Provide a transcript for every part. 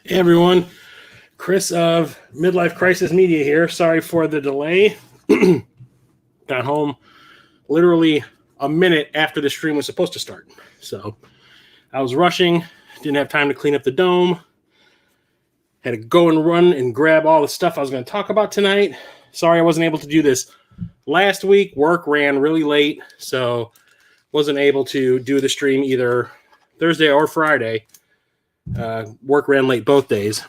Hey everyone, Chris of Midlife Crisis Media here. Sorry for the delay. Got home literally a minute after the stream was supposed to start. So I was rushing, didn't have time to clean up the dome. Had to go and run and grab all the stuff I was going to talk about tonight. Sorry I wasn't able to do this last week. Work ran really late, so wasn't able to do the stream either Thursday or Friday. Work ran late both days.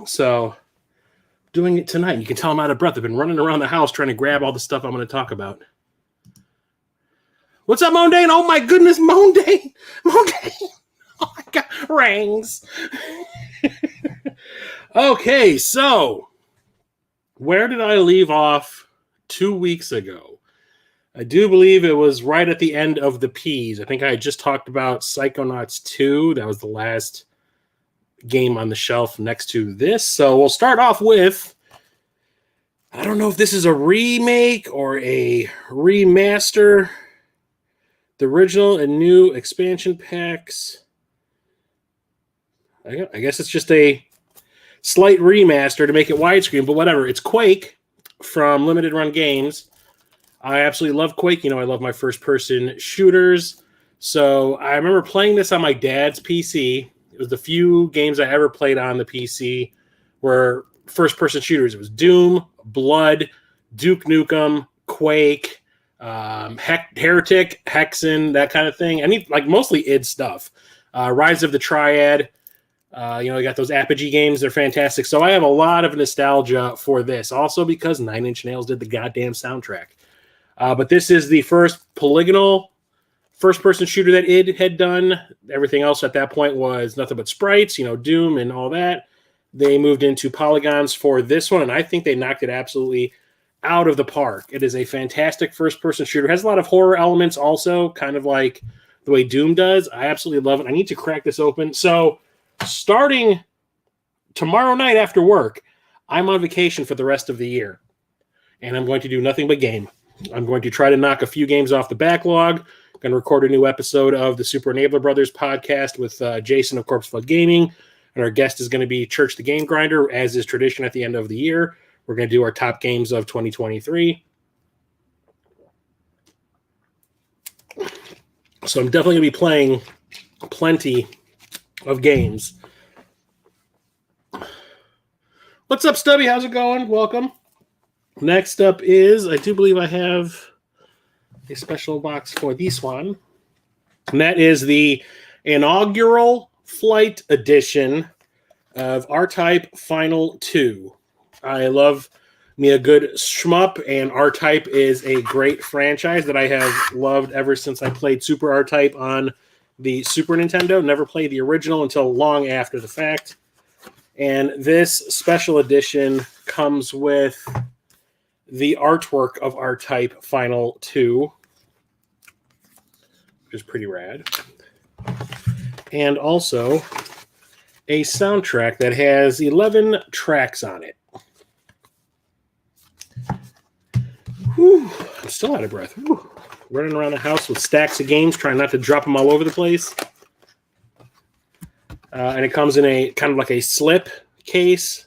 So doing it tonight. You can tell I'm out of breath. I've been running around the house trying to grab all the stuff I'm going to talk about. What's up, Mondane? Oh my goodness, Mondane! Mondane! Oh my God, rings. Okay, so where did I leave off 2 weeks ago? I do believe it was right at the end of the Ps. I think I had just talked about Psychonauts 2. That was the last game on the shelf next to this. So we'll start off with, I don't know if this is a remake or a remaster. The original and new expansion packs. I guess it's just a slight remaster to make it widescreen, but whatever. It's Quake from Limited Run Games. I absolutely love Quake. You know, I love my first-person shooters. So I remember playing this on my dad's PC. It was the few games I ever played on the PC were first-person shooters. It was Doom, Blood, Duke Nukem, Quake, Heretic, Hexen, that kind of thing. Like mostly id stuff. Rise of the Triad. You got those Apogee games. They're fantastic. So I have a lot of nostalgia for this. Also because Nine Inch Nails did the goddamn soundtrack. But this is the first polygonal first-person shooter that id had done. Everything else at that point was nothing but sprites, Doom and all that. They moved into polygons for this one, and I think they knocked it absolutely out of the park. It is a fantastic first-person shooter. It has a lot of horror elements also, kind of like the way Doom does. I absolutely love it. I need to crack this open. So starting tomorrow night after work, I'm on vacation for the rest of the year, and I'm going to do nothing but game. I'm going to try to knock a few games off the backlog. Going to record a new episode of the Super Enabler Brothers podcast with Jason of Corpse Flood Gaming. And our guest is going to be Church the Game Grinder, as is tradition at the end of the year. We're going to do our top games of 2023. So I'm definitely going to be playing plenty of games. What's up, Stubby? How's it going? Welcome. Next up is, I do believe I have a special box for this one. And that is the inaugural Flight Edition of R-Type Final 2. I love me a good shmup, and R-Type is a great franchise that I have loved ever since I played Super R-Type on the Super Nintendo. Never played the original until long after the fact. And this special edition comes with the artwork of R-Type Final 2, which is pretty rad. And also a soundtrack that has 11 tracks on it. Whew, I'm still out of breath. Whew. Running around the house with stacks of games, trying not to drop them all over the place. And it comes in a kind of like a slip case.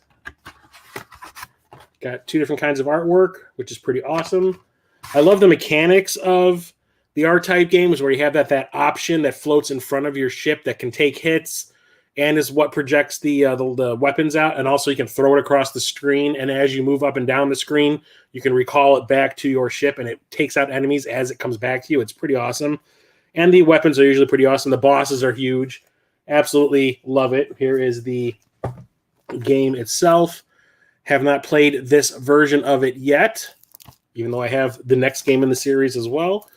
Got two different kinds of artwork, which is pretty awesome. I love the mechanics of the R-Type games where you have that option that floats in front of your ship that can take hits and is what projects the weapons out. And also you can throw it across the screen. And as you move up and down the screen, you can recall it back to your ship and it takes out enemies as it comes back to you. It's pretty awesome. And the weapons are usually pretty awesome. The bosses are huge. Absolutely love it. Here is the game itself. Have not played this version of it yet, even though I have the next game in the series as well.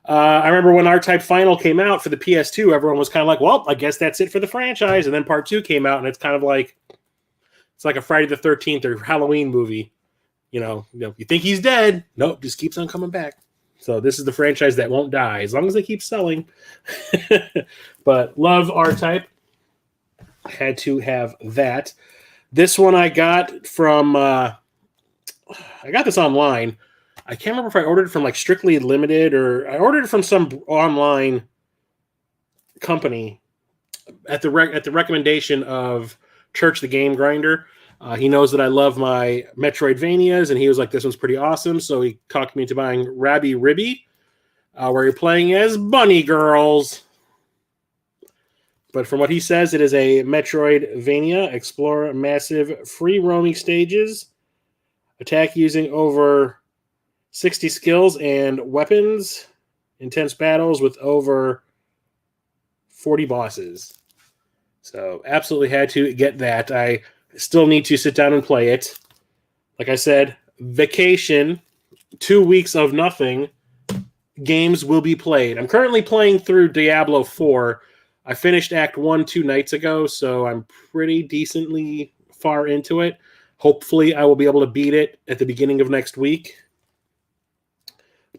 I remember when R-Type Final came out for the PS2, everyone was kind of like, well, I guess that's it for the franchise. And then Part 2 came out, and it's kind of like, it's like a Friday the 13th or Halloween movie. You think he's dead. Nope, just keeps on coming back. So this is the franchise that won't die, as long as they keep selling. But love R-Type. Had to have that. This one I got from, I got this online. I can't remember if I ordered it from like Strictly Limited or I ordered it from some online company at the recommendation of Church the Game Grinder. He knows that I love my Metroidvanias, and he was like, this one's pretty awesome. So he talked me into buying Rabby Ribby, where you're playing as bunny girls. But from what he says, it is a Metroidvania. Explore massive free roaming stages. Attack using over 60 skills and weapons. Intense battles with over 40 bosses. So absolutely had to get that. I still need to sit down and play it. Like I said, vacation, 2 weeks of nothing. Games will be played. I'm currently playing through Diablo 4. I finished Act 1 2 nights ago, so I'm pretty decently far into it. Hopefully, I will be able to beat it at the beginning of next week.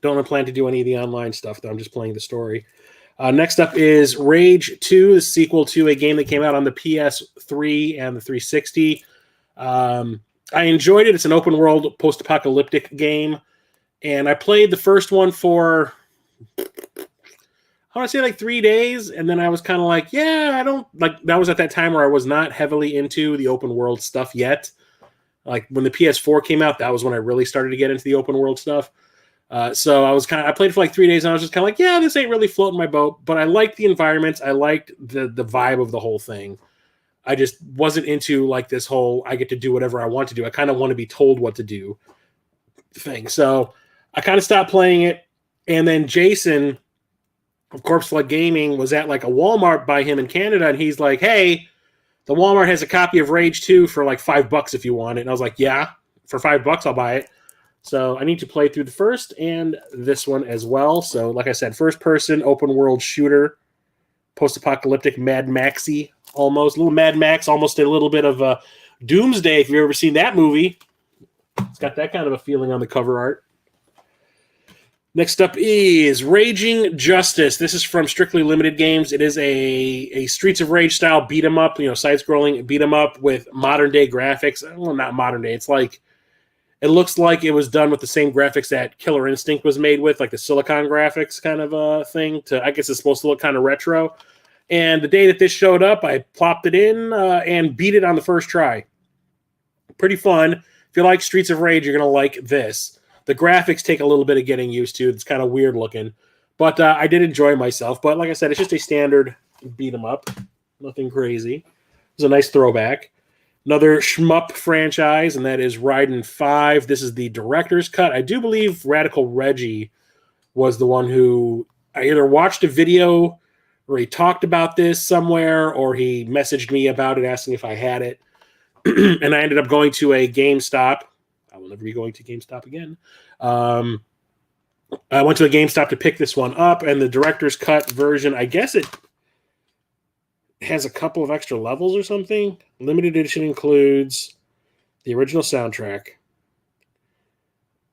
Don't plan to do any of the online stuff, though. I'm just playing the story. Next up is Rage 2, the sequel to a game that came out on the PS3 and the 360. I enjoyed it. It's an open-world, post-apocalyptic game. And I played the first one for, I want to say like 3 days. And then I was kind of like, yeah, I don't, like, that was at that time where I was not heavily into the open-world stuff yet. Like, when the PS4 came out, that was when I really started to get into the open-world stuff. So I played for like 3 days, and I was just kind of like, yeah, this ain't really floating my boat. But I liked the environments. I liked the vibe of the whole thing. I just wasn't into like this whole I get to do whatever I want to do. I kind of want to be told what to do thing. So I kind of stopped playing it. And then Jason of Corpse Flood Gaming was at like a Walmart by him in Canada, and he's like, hey, the Walmart has a copy of Rage 2 for like $5 if you want it. And I was like, yeah, for $5 I'll buy it. So I need to play through the first and this one as well. So like I said, first person, open world shooter, post-apocalyptic Mad Maxy, almost. A little Mad Max, almost a little bit of a Doomsday if you've ever seen that movie. It's got that kind of a feeling on the cover art. Next up is Raging Justice. This is from Strictly Limited Games. It is a Streets of Rage style beat 'em up, side-scrolling beat 'em up with modern day graphics. Well, not modern day. It looks like it was done with the same graphics that Killer Instinct was made with, like the Silicon graphics kind of a thing. I guess it's supposed to look kind of retro. And the day that this showed up, I plopped it in and beat it on the first try. Pretty fun. If you like Streets of Rage, you're going to like this. The graphics take a little bit of getting used to. It's kind of weird looking. But I did enjoy myself. But like I said, it's just a standard beat 'em up. Nothing crazy. It was a nice throwback. Another shmup franchise, and that is Raiden 5. This is the director's cut. I do believe Radical Reggie was the one who I either watched a video or he talked about this somewhere or he messaged me about it asking if I had it. And I ended up going to a GameStop. I will never be going to GameStop again. I went to a GameStop to pick this one up, and the director's cut version, I guess it has a couple of extra levels or something. Limited edition includes the original soundtrack.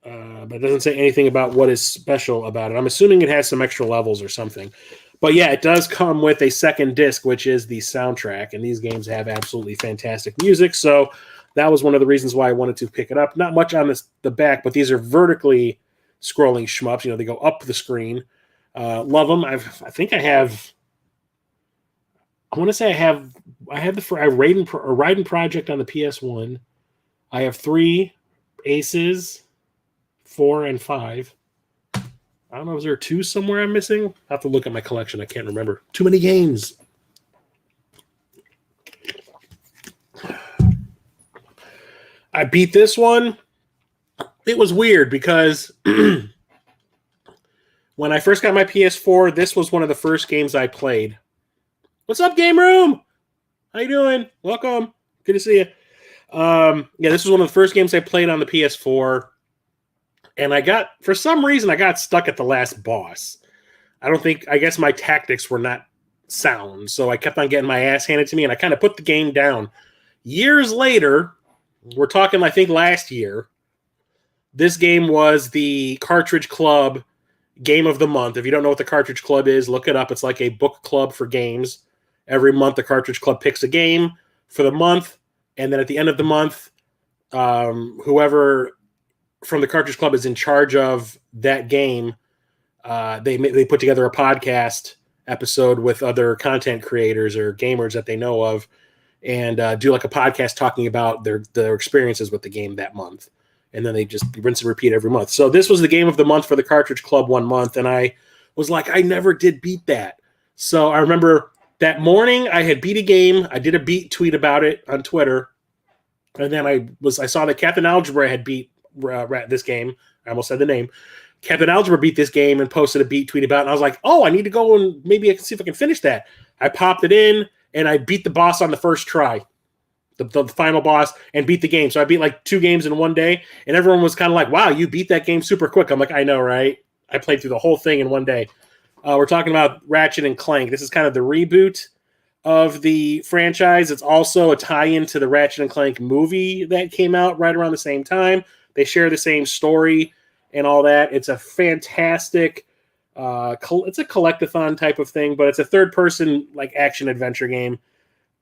But it doesn't say anything about what is special about it. I'm assuming it has some extra levels or something. But yeah, it does come with a second disc, which is the soundtrack. And these games have absolutely fantastic music. So that was one of the reasons why I wanted to pick it up. Not much on the back, but these are vertically scrolling shmups. They go up the screen. Love them. I think I have... I want to say I have the Raiden Project on the PS1. I have 3 Aces, 4 and 5. I don't know, is there 2 somewhere I'm missing? I have to look at my collection. I can't remember. Too many games. I beat this one. It was weird because when I first got my PS4, this was one of the first games I played. What's up, Game Room? How you doing? Welcome. Good to see you. This was one of the first games I played on the PS4. And for some reason, I got stuck at the last boss. I guess my tactics were not sound. So I kept on getting my ass handed to me, and I kind of put the game down. Years later, we're talking, I think, last year, this game was the Cartridge Club Game of the Month. If you don't know what the Cartridge Club is, look it up. It's like a book club for games. Every month, the Cartridge Club picks a game for the month, and then at the end of the month, whoever from the Cartridge Club is in charge of that game, they put together a podcast episode with other content creators or gamers that they know of, and do like a podcast talking about their experiences with the game that month. And then they just rinse and repeat every month. So this was the game of the month for the Cartridge Club one month, and I was like, I never did beat that. So I remember that morning I had beat a game. I did a beat tweet about it on Twitter, and then I saw that Captain Algebra had beat this game. I almost said the name. Captain Algebra beat this game and posted a beat tweet about it, and I was like, oh, I need to go and maybe I can see if I can finish that. I popped it in, and I beat the boss on the first try. The final boss, and beat the game. So I beat like 2 games in one day, and everyone was kind of like, wow, you beat that game super quick. I'm like, I know, right? I played through the whole thing in one day. We're talking about Ratchet and Clank. This is kind of the reboot of the franchise. It's also a tie-in to the Ratchet and Clank movie that came out right around the same time. They share the same story and all that. It's a fantastic, it's a collectathon type of thing, but it's a third-person like action-adventure game.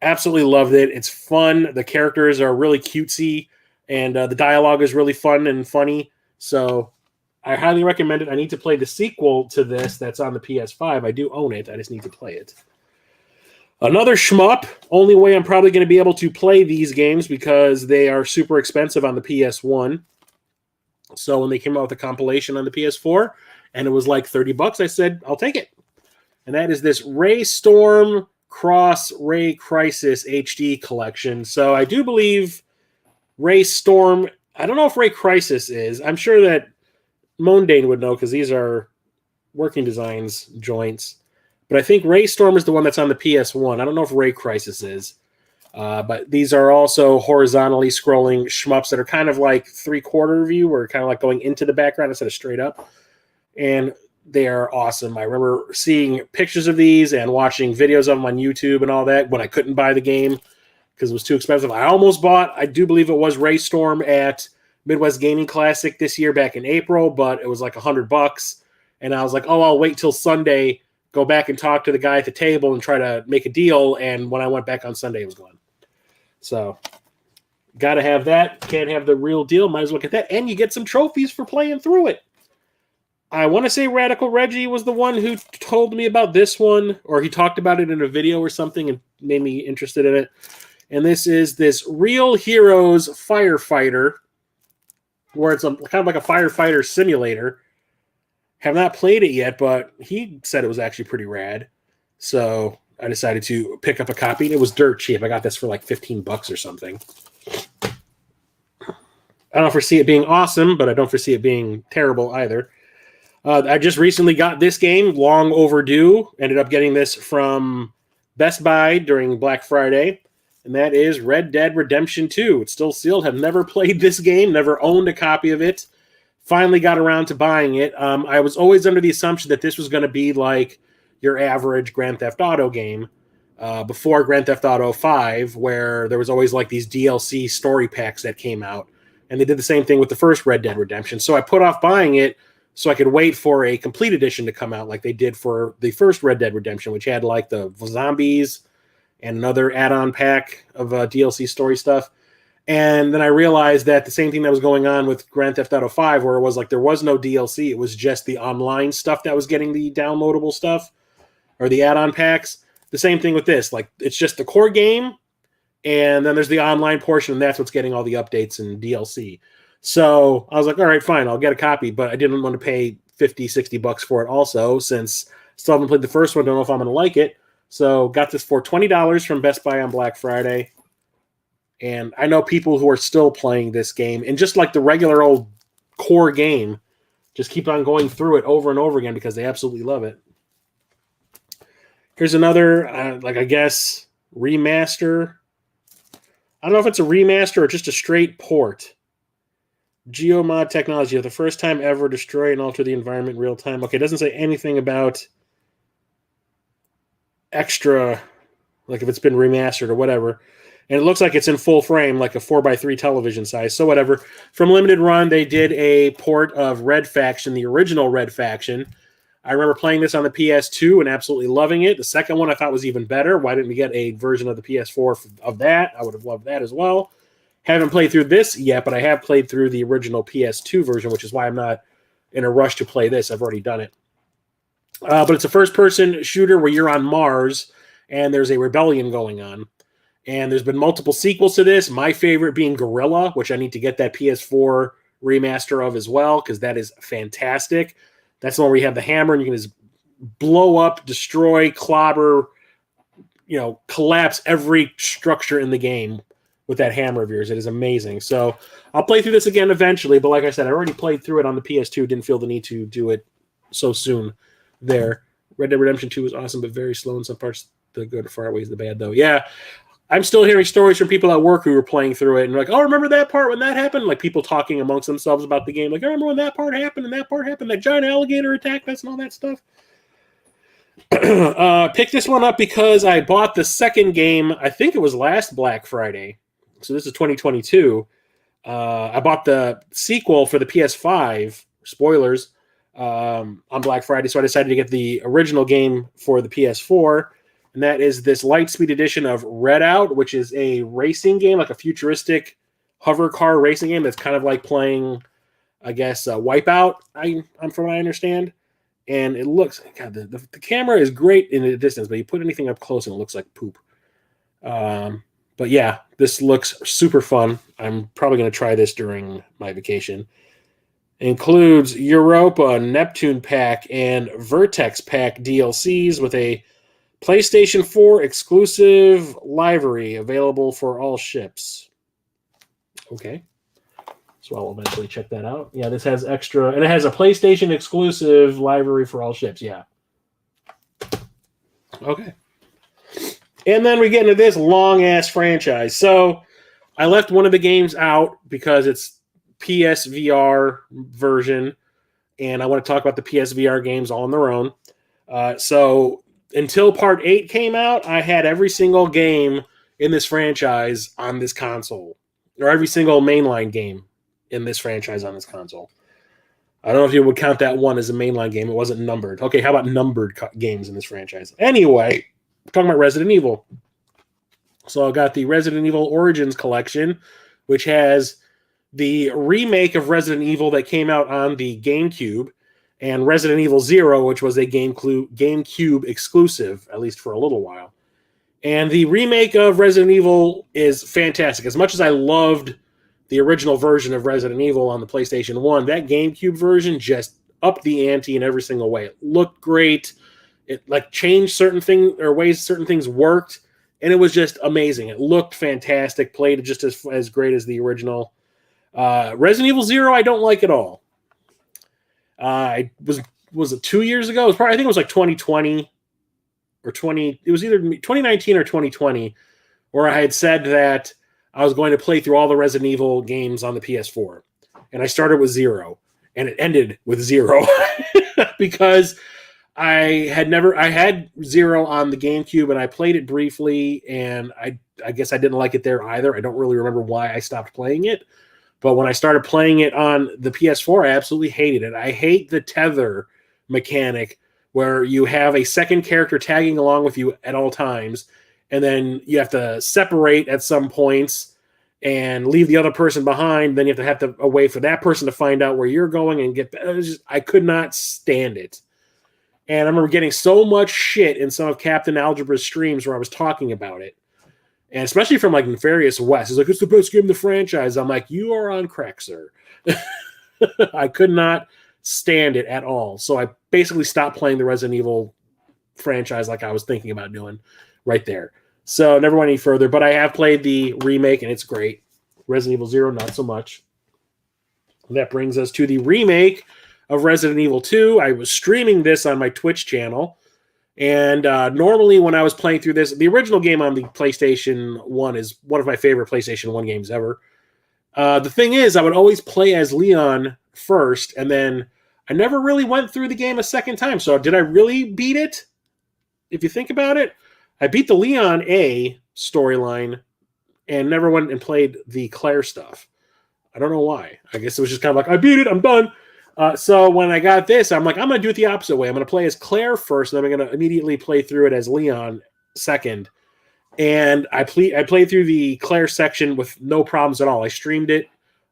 Absolutely loved it. It's fun. The characters are really cutesy, and the dialogue is really fun and funny. So I highly recommend it. I need to play the sequel to this that's on the PS5. I do own it. I just need to play it. Another shmup. Only way I'm probably going to be able to play these games because they are super expensive on the PS1. So when they came out with a compilation on the PS4 and it was like $30, I said, I'll take it. And that is this Ray Storm Cross Ray Crisis HD collection. So I do believe Ray Storm, I don't know if Ray Crisis is. I'm sure that Mondane would know because these are working designs joints. But I think Ray Storm is the one that's on the PS1. I don't know if Ray Crisis is. But these are also horizontally scrolling shmups that are kind of like 3/4 view, or kind of like going into the background instead of straight up. And they are awesome. I remember seeing pictures of these and watching videos of them on YouTube and all that when I couldn't buy the game because it was too expensive. I almost bought, I do believe it was Ray Storm at Midwest Gaming Classic this year back in April, but it was like $100. And I was like, oh, I'll wait till Sunday, go back and talk to the guy at the table and try to make a deal. And when I went back on Sunday, it was gone. So got to have that. Can't have the real deal. Might as well get that. And you get some trophies for playing through it. I want to say Radical Reggie was the one who told me about this one, or he talked about it in a video or something and made me interested in it. And this is this Real Heroes Firefighter, where it's kind of like a firefighter simulator. Have not played it yet, but he said it was actually pretty rad. So I decided to pick up a copy, and it was dirt cheap. I got this for like $15 or something. I don't foresee it being awesome, but I don't foresee it being terrible either. I just recently got this game, long overdue. Ended up getting this from Best Buy during Black Friday, and that is Red Dead Redemption 2. It's still sealed. Have never played this game, never owned a copy of it. Finally got around to buying it. I was always under the assumption that this was going to be like your average Grand Theft Auto game before Grand Theft Auto 5, where there was always like these DLC story packs that came out, and they did the same thing with the first Red Dead Redemption. So I put off buying it so I could wait for a complete edition to come out like they did for the first Red Dead Redemption, which had like the zombies and another add-on pack of DLC story stuff. And then I realized that the same thing that was going on with Grand Theft Auto 5, where it was like there was no DLC, it was just the online stuff that was getting the downloadable stuff or the add-on packs. The same thing with this. Like, it's just the core game, and then there's the online portion, and that's what's getting all the updates and DLC. So I was like, all right, fine, I'll get a copy, but I didn't want to pay $50-$60 for it also, since I still haven't played the first one, don't know if I'm going to like it. So got this for $20 from Best Buy on Black Friday. And I know people who are still playing this game, and just like the regular old core game, just keep on going through it over and over again because they absolutely love it. Here's another, I guess, remaster. I don't know if it's a remaster or just a straight port. Geomod technology, for the first time ever, destroy and alter the environment in real time. Okay, it doesn't say anything about extra, like if it's been remastered or whatever. And it looks like it's in full frame, like a 4x3 television size. So whatever. From Limited Run, they did a port of Red Faction, the original Red Faction. I remember playing this on the PS2 and absolutely loving it. The second one I thought was even better. Why didn't we get a version of the PS4 of that? I would have loved that as well. Haven't played through this yet, but I have played through the original PS2 version, which is why I'm not in a rush to play this. I've already done it. But it's a first-person shooter where you're on Mars, and there's a rebellion going on. And there's been multiple sequels to this. My favorite being Gorilla, which I need to get that PS4 remaster of as well, because that is fantastic. That's the one where you have the hammer and you can just blow up, destroy, clobber, collapse every structure in the game with that hammer of yours. It is amazing. So I'll play through this again eventually, but like I said, I already played through it on the PS2. Didn't feel the need to do it so soon there. Red Dead Redemption 2 was awesome, but very slow in some parts. The good far outweighs the bad, though. Yeah, I'm still hearing stories from people at work who were playing through it and like, oh, remember that part when that happened? Like people talking amongst themselves about the game. Like, I remember when that part happened and that part happened. That giant alligator attacked us and all that stuff. Picked this one up because I bought the second game. I think it was last Black Friday. So this is 2022. I bought the sequel for the PS5. Spoilers. On Black Friday. So I decided to get the original game for the PS4. And that is this Lightspeed edition of Redout, which is a racing game, like a futuristic hover car racing game that's kind of like playing, I guess, Wipeout, from what I understand. And it looks, God, the camera is great in the distance, but you put anything up close and it looks like poop. But yeah, this looks super fun. I'm probably going to try this during my vacation. It includes Europa, Neptune Pack, and Vertex Pack DLCs with a PlayStation 4 exclusive livery available for all ships. Okay. So I'll eventually check that out. Yeah, this has extra, and it has a PlayStation exclusive livery for all ships. Yeah. Okay. And then we get into this long-ass franchise. So I left one of the games out because it's PSVR version, and I want to talk about the PSVR games all on their own. So until Part 8 came out, I had every single game in this franchise on this console, or every single mainline game in this franchise on this console. I don't know if you would count that one as a mainline game. It wasn't numbered. Okay, how about numbered games in this franchise? Anyway, we're talking about Resident Evil. So I got the Resident Evil Origins collection, which has the remake of Resident Evil that came out on the GameCube, and Resident Evil 0, which was a GameCube exclusive, at least for a little while. And the remake of Resident Evil is fantastic. As much as I loved the original version of Resident Evil on the PlayStation 1, that GameCube version just upped the ante in every single way. It looked great. It changed certain things, or ways certain things worked, and it was just amazing. It looked fantastic, played just as great as the original. Resident Evil 0, I don't like at all. Was it 2 years ago? I think it was like 2020 or 20. It was either 2019 or 2020, where I had said that I was going to play through all the Resident Evil games on the PS4, and I started with 0, and it ended with 0 because I had 0 on the GameCube, and I played it briefly, and I guess I didn't like it there either. I don't really remember why I stopped playing it. But when I started playing it on the PS4, I absolutely hated it. I hate the tether mechanic where you have a second character tagging along with you at all times, and then you have to separate at some points and leave the other person behind. Then you have to wait for that person to find out where you're going and get. I could not stand it. And I remember getting so much shit in some of Captain Algebra's streams where I was talking about it. And especially from Nefarious West. He's like, it's the best game in the franchise. I'm like, you are on crack, sir. I could not stand it at all. So I basically stopped playing the Resident Evil franchise like I was thinking about doing right there. So never went any further. But I have played the remake, and it's great. Resident Evil 0, not so much. And that brings us to the remake of Resident Evil 2. I was streaming this on my Twitch channel. And normally when I was playing through this, the original game on the PlayStation 1 is one of my favorite PlayStation 1 games ever. The thing is, I would always play as Leon first, and then I never really went through the game a second time. So did I really beat it? If you think about it, I beat the Leon A storyline and never went and played the Claire stuff. I don't know why. I guess it was just kind of like, I beat it, I'm done. So when I got this, I'm like, I'm going to do it the opposite way. I'm going to play as Claire first, and then I'm going to immediately play through it as Leon second. And I played through the Claire section with no problems at all. I streamed it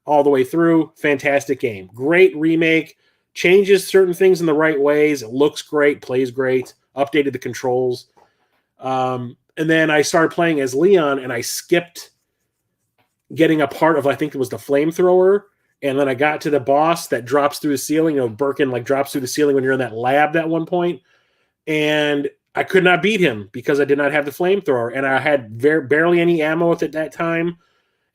all the way through. Fantastic game. Great remake. Changes certain things in the right ways. It looks great. Plays great. Updated the controls. And And then I started playing as Leon, and I skipped getting a part of, I think it was the flamethrower. And then I got to the boss that drops through the ceiling. You know, Birkin like drops through the ceiling when you're in that lab at one point. And I could not beat him because I did not have the flamethrower. And I had barely any ammo at that time.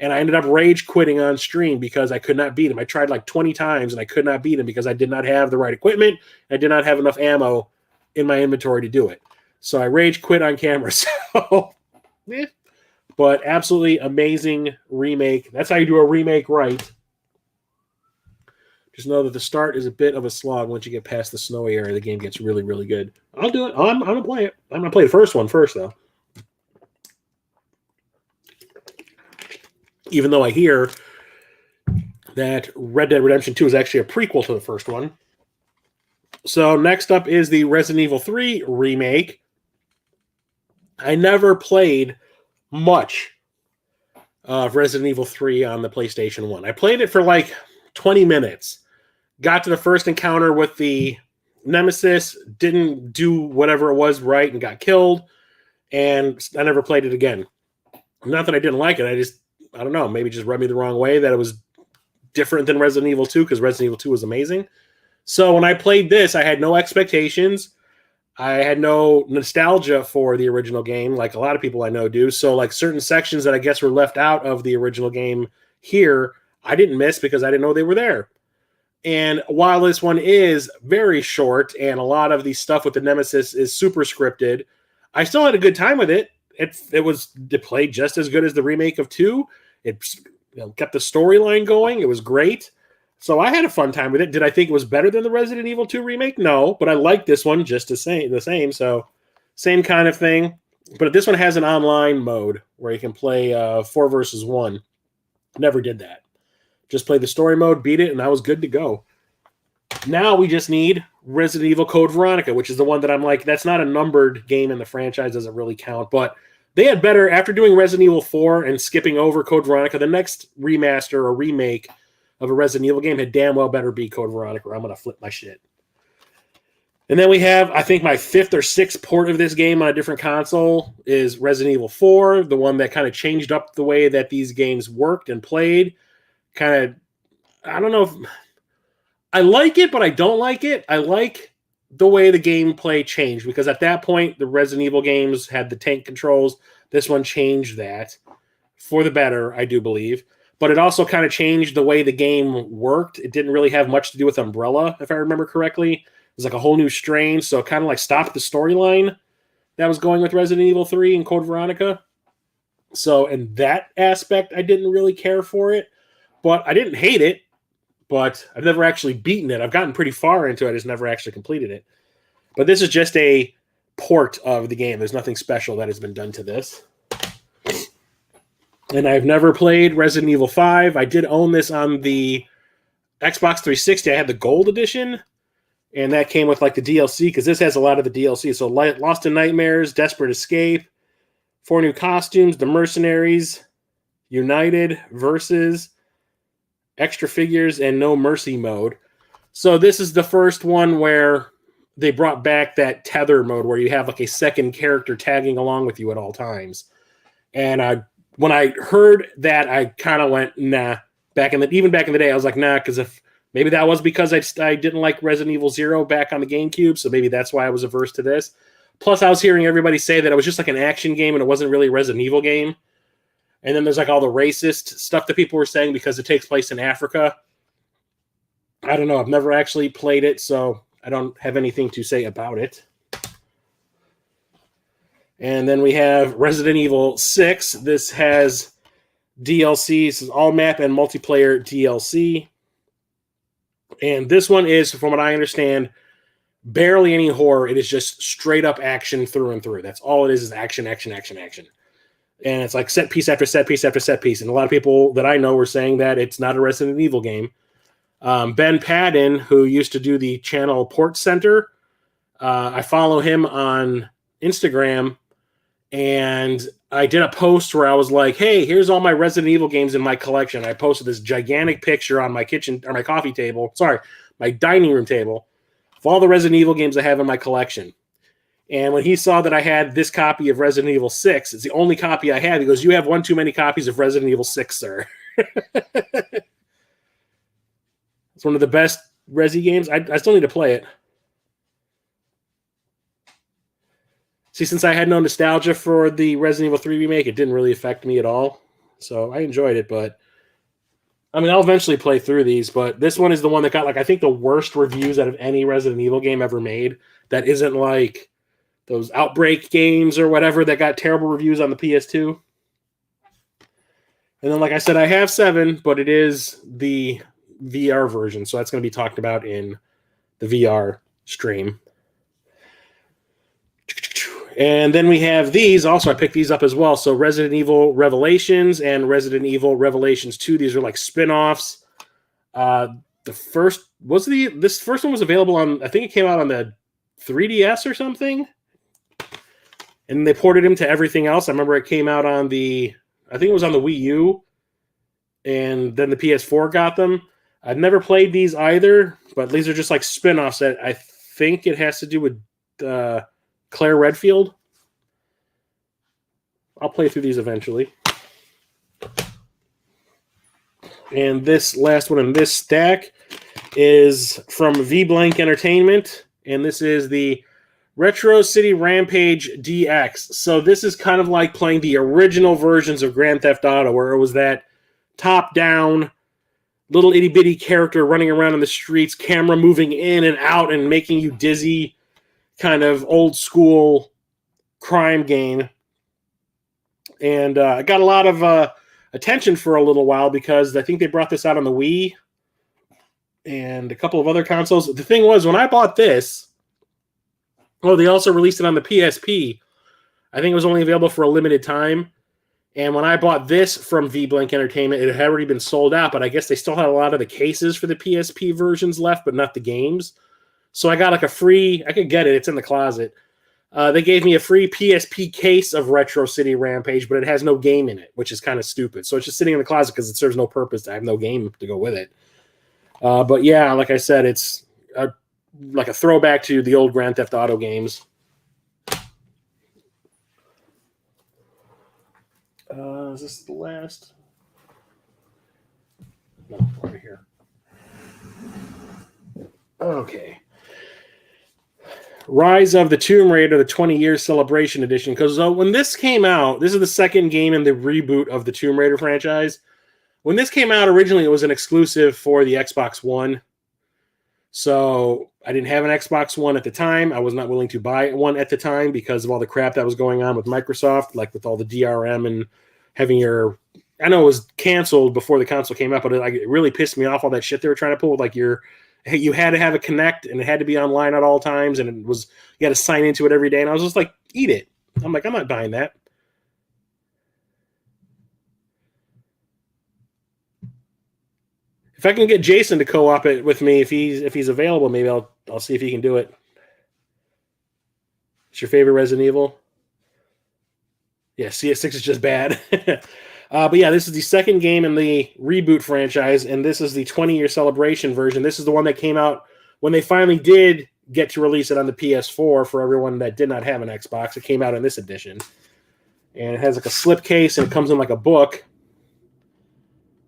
And I ended up rage quitting on stream because I could not beat him. I tried like 20 times and I could not beat him because I did not have the right equipment. I did not have enough ammo in my inventory to do it. So I rage quit on camera. So, yeah. But absolutely amazing remake. That's how you do a remake right. Just know that the start is a bit of a slog. Once you get past the snowy area, the game gets really, really good. I'll do it. I'm going to play it. I'm going to play the first one first, though. Even though I hear that Red Dead Redemption 2 is actually a prequel to the first one. So next up is the Resident Evil 3 remake. I never played much of Resident Evil 3 on the PlayStation 1. I played it for like 20 minutes. Got to the first encounter with the Nemesis, didn't do whatever it was right and got killed, and I never played it again. Not that I didn't like it, I don't know, maybe just rubbed me the wrong way that it was different than Resident Evil 2 because Resident Evil 2 was amazing. So when I played this, I had no expectations. I had no nostalgia for the original game, like a lot of people I know do. So like certain sections that I guess were left out of the original game here, I didn't miss because I didn't know they were there. And while this one is very short and a lot of the stuff with the Nemesis is super scripted, I still had a good time with it. It played just as good as the remake of 2. It kept the storyline going. It was great. So I had a fun time with it. Did I think it was better than the Resident Evil 2 remake? No, but I liked this one just the same. So same kind of thing. But this one has an online mode where you can play 4 versus 1. Never did that. Just played the story mode, beat it, and I was good to go. Now we just need Resident Evil Code Veronica, which is the one that I'm like, that's not a numbered game in the franchise, doesn't really count. But they had better, after doing Resident Evil 4 and skipping over Code Veronica, the next remaster or remake of a Resident Evil game had damn well better be Code Veronica, or I'm going to flip my shit. And then we have, I think, my 5th or 6th port of this game on a different console is Resident Evil 4, the one that kind of changed up the way that these games worked and played. Kind of, I don't know if I like it, but I don't like it. I like the way the gameplay changed because at that point, the Resident Evil games had the tank controls. This one changed that for the better, I do believe. But it also kind of changed the way the game worked. It didn't really have much to do with Umbrella, if I remember correctly. It was like a whole new strain, so it kind of like stopped the storyline that was going with Resident Evil 3 and Code Veronica. So in that aspect, I didn't really care for it. But I didn't hate it, but I've never actually beaten it. I've gotten pretty far into it. I just never actually completed it. But this is just a port of the game. There's nothing special that has been done to this. And I've never played Resident Evil 5. I did own this on the Xbox 360. I had the Gold Edition, and that came with like the DLC, because this has a lot of the DLC. So Lost in Nightmares, Desperate Escape, 4 new costumes, The Mercenaries, United, Versus, extra figures, and No Mercy mode. So this is the first one where they brought back that tether mode where you have like a second character tagging along with you at all times. And when I heard that, I kind of went, nah. Even back in the day, I was like, nah, because if maybe that was because I didn't like Resident Evil 0 back on the GameCube, so maybe that's why I was averse to this. Plus, I was hearing everybody say that it was just like an action game and it wasn't really a Resident Evil game. And then there's like all the racist stuff that people were saying because it takes place in Africa. I don't know. I've never actually played it, so I don't have anything to say about it. And then we have Resident Evil 6. This has DLC. This is all map and multiplayer DLC. And this one is, from what I understand, barely any horror. It is just straight up action through and through. That's all it is action, action, action, action. And it's like set piece after set piece after set piece. And a lot of people that I know were saying that it's not a Resident Evil game. Ben Padden, who used to do the channel Port Center, I follow him on Instagram. And I did a post where I was like, hey, here's all my Resident Evil games in my collection. I posted this gigantic picture on my my coffee table. Sorry, my dining room table of all the Resident Evil games I have in my collection. And when he saw that I had this copy of Resident Evil 6, it's the only copy I have. He goes, "You have one too many copies of Resident Evil 6, sir." It's one of the best Resi games. I still need to play it. See, since I had no nostalgia for the Resident Evil 3 remake, it didn't really affect me at all. So I enjoyed it, but I mean, I'll eventually play through these, but this one is the one that got, like, I think the worst reviews out of any Resident Evil game ever made. That isn't like those Outbreak games or whatever that got terrible reviews on the PS2. And then, like I said, I have 7, but it is the VR version, so that's going to be talked about in the VR stream. And then we have these. Also, I picked these up as well. So Resident Evil Revelations and Resident Evil Revelations 2. These are like spin-offs. This first one was available on, I think it came out on the 3DS or something. And they ported him to everything else. I remember it came out on I think it was on the Wii U. And then the PS4 got them. I've never played these either, but these are just like spin-offs that I think it has to do with Claire Redfield. I'll play through these eventually. And this last one in this stack is from V-Blank Entertainment, and this is the Retro City Rampage DX. So this is kind of like playing the original versions of Grand Theft Auto, where it was that top-down, little itty-bitty character running around in the streets, camera moving in and out and making you dizzy, kind of old-school crime game. And I got a lot of attention for a little while because I think they brought this out on the Wii and a couple of other consoles. The thing was, when I bought this, they also released it on the PSP. I think it was only available for a limited time. And when I bought this from V-Blank Entertainment, it had already been sold out, but I guess they still had a lot of the cases for the PSP versions left, but not the games. So I got like a free, I could get it, it's in the closet. They gave me a free PSP case of Retro City Rampage, but it has no game in it, which is kind of stupid. So it's just sitting in the closet because it serves no purpose. I have no game to go with it. But yeah, like I said, it's like a throwback to the old Grand Theft Auto games. Is this the last? No, over here. Okay. Rise of the Tomb Raider, the 20-year celebration edition. Because when this came out, this is the second game in the reboot of the Tomb Raider franchise. When this came out, originally it was an exclusive for the Xbox One. So I didn't have an Xbox One at the time. I was not willing to buy one at the time because of all the crap that was going on with Microsoft, like with all the DRM and having your... I know it was canceled before the console came out, but it really pissed me off, all that shit they were trying to pull. Like you had to have a Kinect, and it had to be online at all times, and you had to sign into it every day. And I was just like, eat it. I'm like, I'm not buying that. If I can get Jason to co-op it with me, if he's available, maybe I'll see if he can do it. It's your favorite Resident Evil? Yeah, CS6 is just bad. But yeah, this is the second game in the reboot franchise, and this is the 20-year celebration version. This is the one that came out when they finally did get to release it on the PS4 for everyone that did not have an Xbox. It came out in this edition. And it has like a slipcase, and it comes in like a book,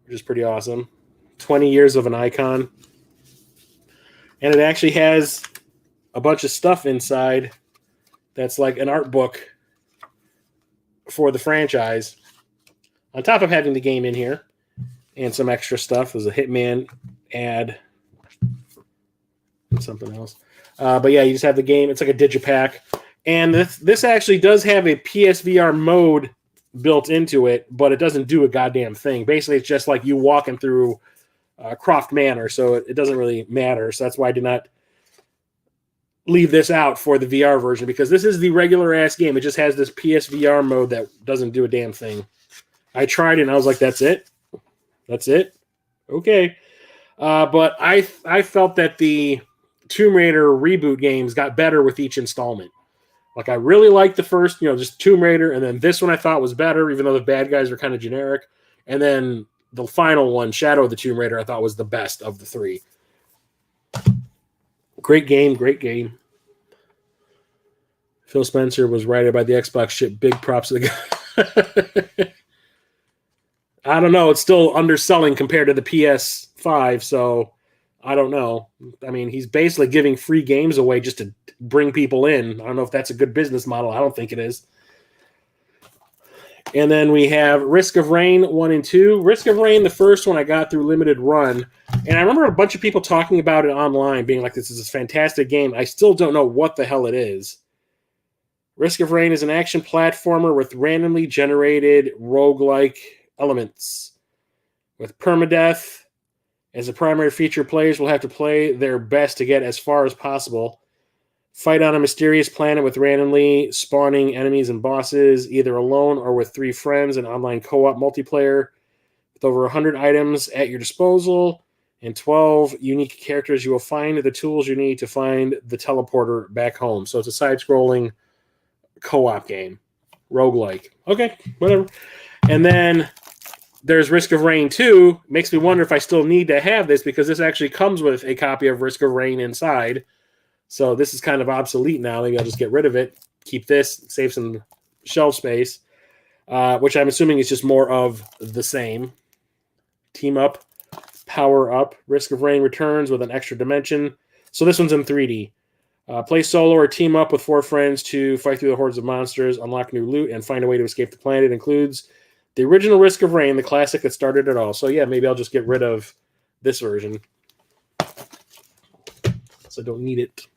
which is pretty awesome. 20 years of an icon. And it actually has a bunch of stuff inside that's like an art book for the franchise. On top of having the game in here and some extra stuff, there's a Hitman ad and something else. But yeah, you just have the game. It's like a digipack. And this actually does have a PSVR mode built into it, but it doesn't do a goddamn thing. Basically, it's just like you walking through Croft Manor, so it doesn't really matter. So that's why I did not leave this out for the VR version, because this is the regular-ass game. It just has this PSVR mode that doesn't do a damn thing. I tried it, and I was like, that's it? That's it? Okay. But I felt that the Tomb Raider reboot games got better with each installment. Like, I really liked the first, just Tomb Raider, and then this one I thought was better, even though the bad guys were kind of generic. And then the final one, Shadow of the Tomb Raider, I thought was the best of the three. Great game, great game. Phil Spencer was right about the Xbox ship. Big props to the guy. I don't know. It's still underselling compared to the PS5, so I don't know. I mean, he's basically giving free games away just to bring people in. I don't know if that's a good business model. I don't think it is. And then we have Risk of Rain 1 and 2. Risk of Rain, the first one I got through Limited Run. And I remember a bunch of people talking about it online, being like, this is a fantastic game. I still don't know what the hell it is. Risk of Rain is an action platformer with randomly generated roguelike elements. With permadeath as a primary feature, players will have to play their best to get as far as possible. Fight on a mysterious planet with randomly spawning enemies and bosses, either alone or with 3 friends, and online co-op multiplayer with over 100 items at your disposal and 12 unique characters. You will find the tools you need to find the teleporter back home. So it's a side-scrolling co-op game. Roguelike. Okay, whatever. And then there's Risk of Rain 2. Makes me wonder if I still need to have this, because this actually comes with a copy of Risk of Rain inside. So this is kind of obsolete now. Maybe I'll just get rid of it, keep this, save some shelf space, which I'm assuming is just more of the same. Team up, power up. Risk of Rain returns with an extra dimension. So this one's in 3D. Play solo or team up with 4 friends to fight through the hordes of monsters, unlock new loot, and find a way to escape the planet. It includes the original Risk of Rain, the classic that started it all. So yeah, maybe I'll just get rid of this version. So I don't need it.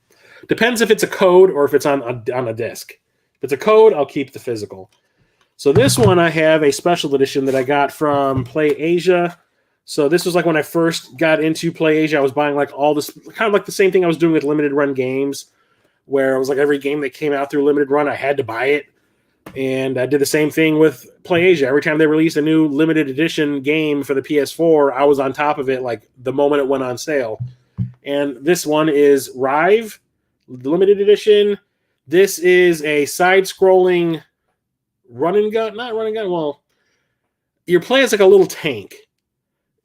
Depends if it's a code or if it's on a disc. If it's a code, I'll keep the physical. So this one, I have a special edition that I got from PlayAsia. So this was like when I first got into PlayAsia, I was buying like all this, kind of like the same thing I was doing with limited run games, where it was like every game that came out through limited run, I had to buy it. And I did the same thing with PlayAsia. Every time they released a new limited edition game for the PS4, I was on top of it like the moment it went on sale. And this one is Rive, the limited edition. This is a side-scrolling run and gun. Not run and gun. Well, you're playing as like a little tank,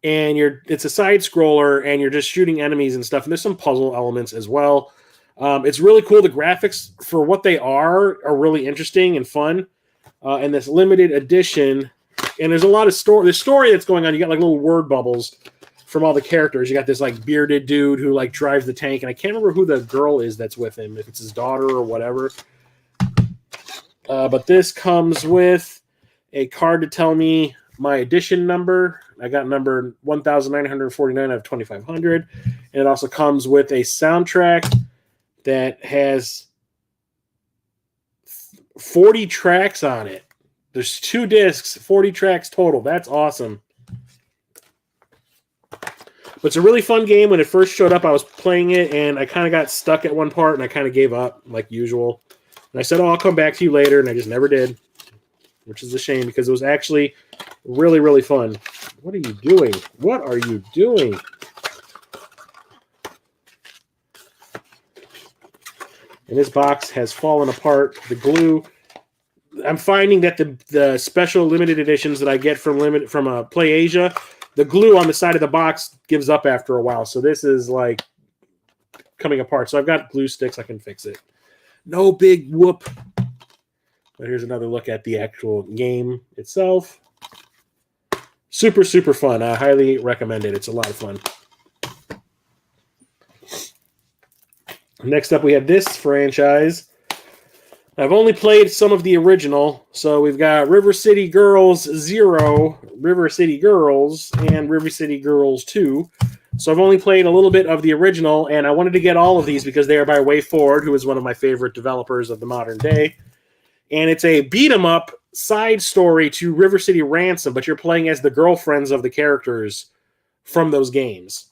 and it's a side-scroller, and you're just shooting enemies and stuff. And there's some puzzle elements as well. It's really cool. The graphics for what they are really interesting and fun. And this limited edition, and there's a lot of story. The story that's going on. You got like little word bubbles from all the characters. You got this like bearded dude who like drives the tank, and I can't remember who the girl is that's with him, if it's his daughter or whatever. But this comes with a card to tell me my edition number. I got number 1949 out of 2500, and it also comes with a soundtrack that has 40 tracks on it. There's 2 discs, 40 tracks total. That's awesome. But it's a really fun game. When it first showed up, I was playing it, and I kind of got stuck at one part, and I kind of gave up, like usual. And I said, I'll come back to you later, and I just never did, which is a shame, because it was actually really, really fun. What are you doing? What are you doing? And this box has fallen apart. The glue. I'm finding that the special limited editions that I get from PlayAsia, the glue on the side of the box gives up after a while. So this is like coming apart. So I've got glue sticks. I can fix it. No big whoop. But here's another look at the actual game itself. Super, super fun. I highly recommend it. It's a lot of fun. Next up, we have this franchise. I've only played some of the original. So we've got River City Girls 0, River City Girls, and River City Girls 2. So I've only played a little bit of the original, and I wanted to get all of these because they are by WayForward, who is one of my favorite developers of the modern day. And it's a beat-em-up side story to River City Ransom, but you're playing as the girlfriends of the characters from those games.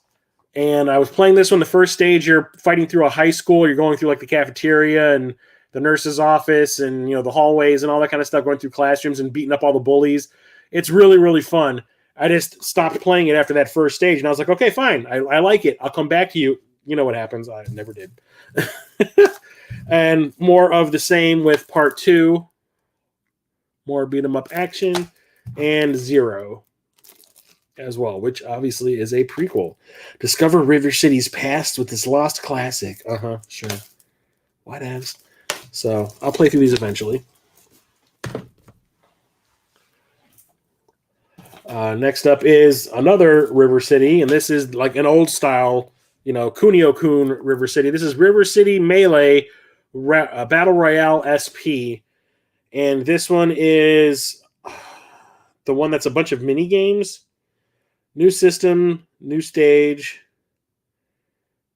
And I was playing this one. The first stage, you're fighting through a high school. You're going through like the cafeteria and the nurse's office and, you know, the hallways and all that kind of stuff, going through classrooms and beating up all the bullies. It's really, really fun. I just stopped playing it after that first stage, and I was like, okay, fine. I like it. I'll come back to you. You know what happens. I never did. And more of the same with part 2. More beat-em-up action. And 0 as well, which obviously is a prequel. Discover River City's past with this lost classic. Sure. What else? So I'll play through these eventually. Next up is another River City, and this is like an old style, Kunio-kun River City. This is River City Melee Battle Royale SP, and this one is the one that's a bunch of mini games. New system, new stage.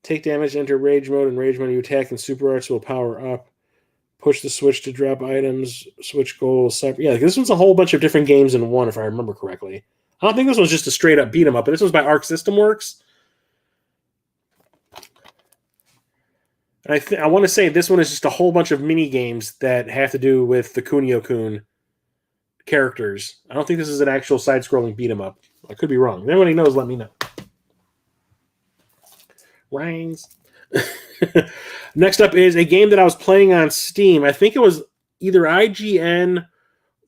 Take damage, enter rage mode, and rage mode you attack, and super arts will power up. Push the switch to drop items, switch goals. Yeah, this one's a whole bunch of different games in one, if I remember correctly. I don't think this was just a straight up beat 'em up, but this was by Arc System Works. And I want to say this one is just a whole bunch of mini games that have to do with the Kunio-kun characters. I don't think this is an actual side-scrolling beat 'em up. I could be wrong. If anybody knows, let me know. Rings. Next up is a game that I was playing on Steam. I think it was either IGN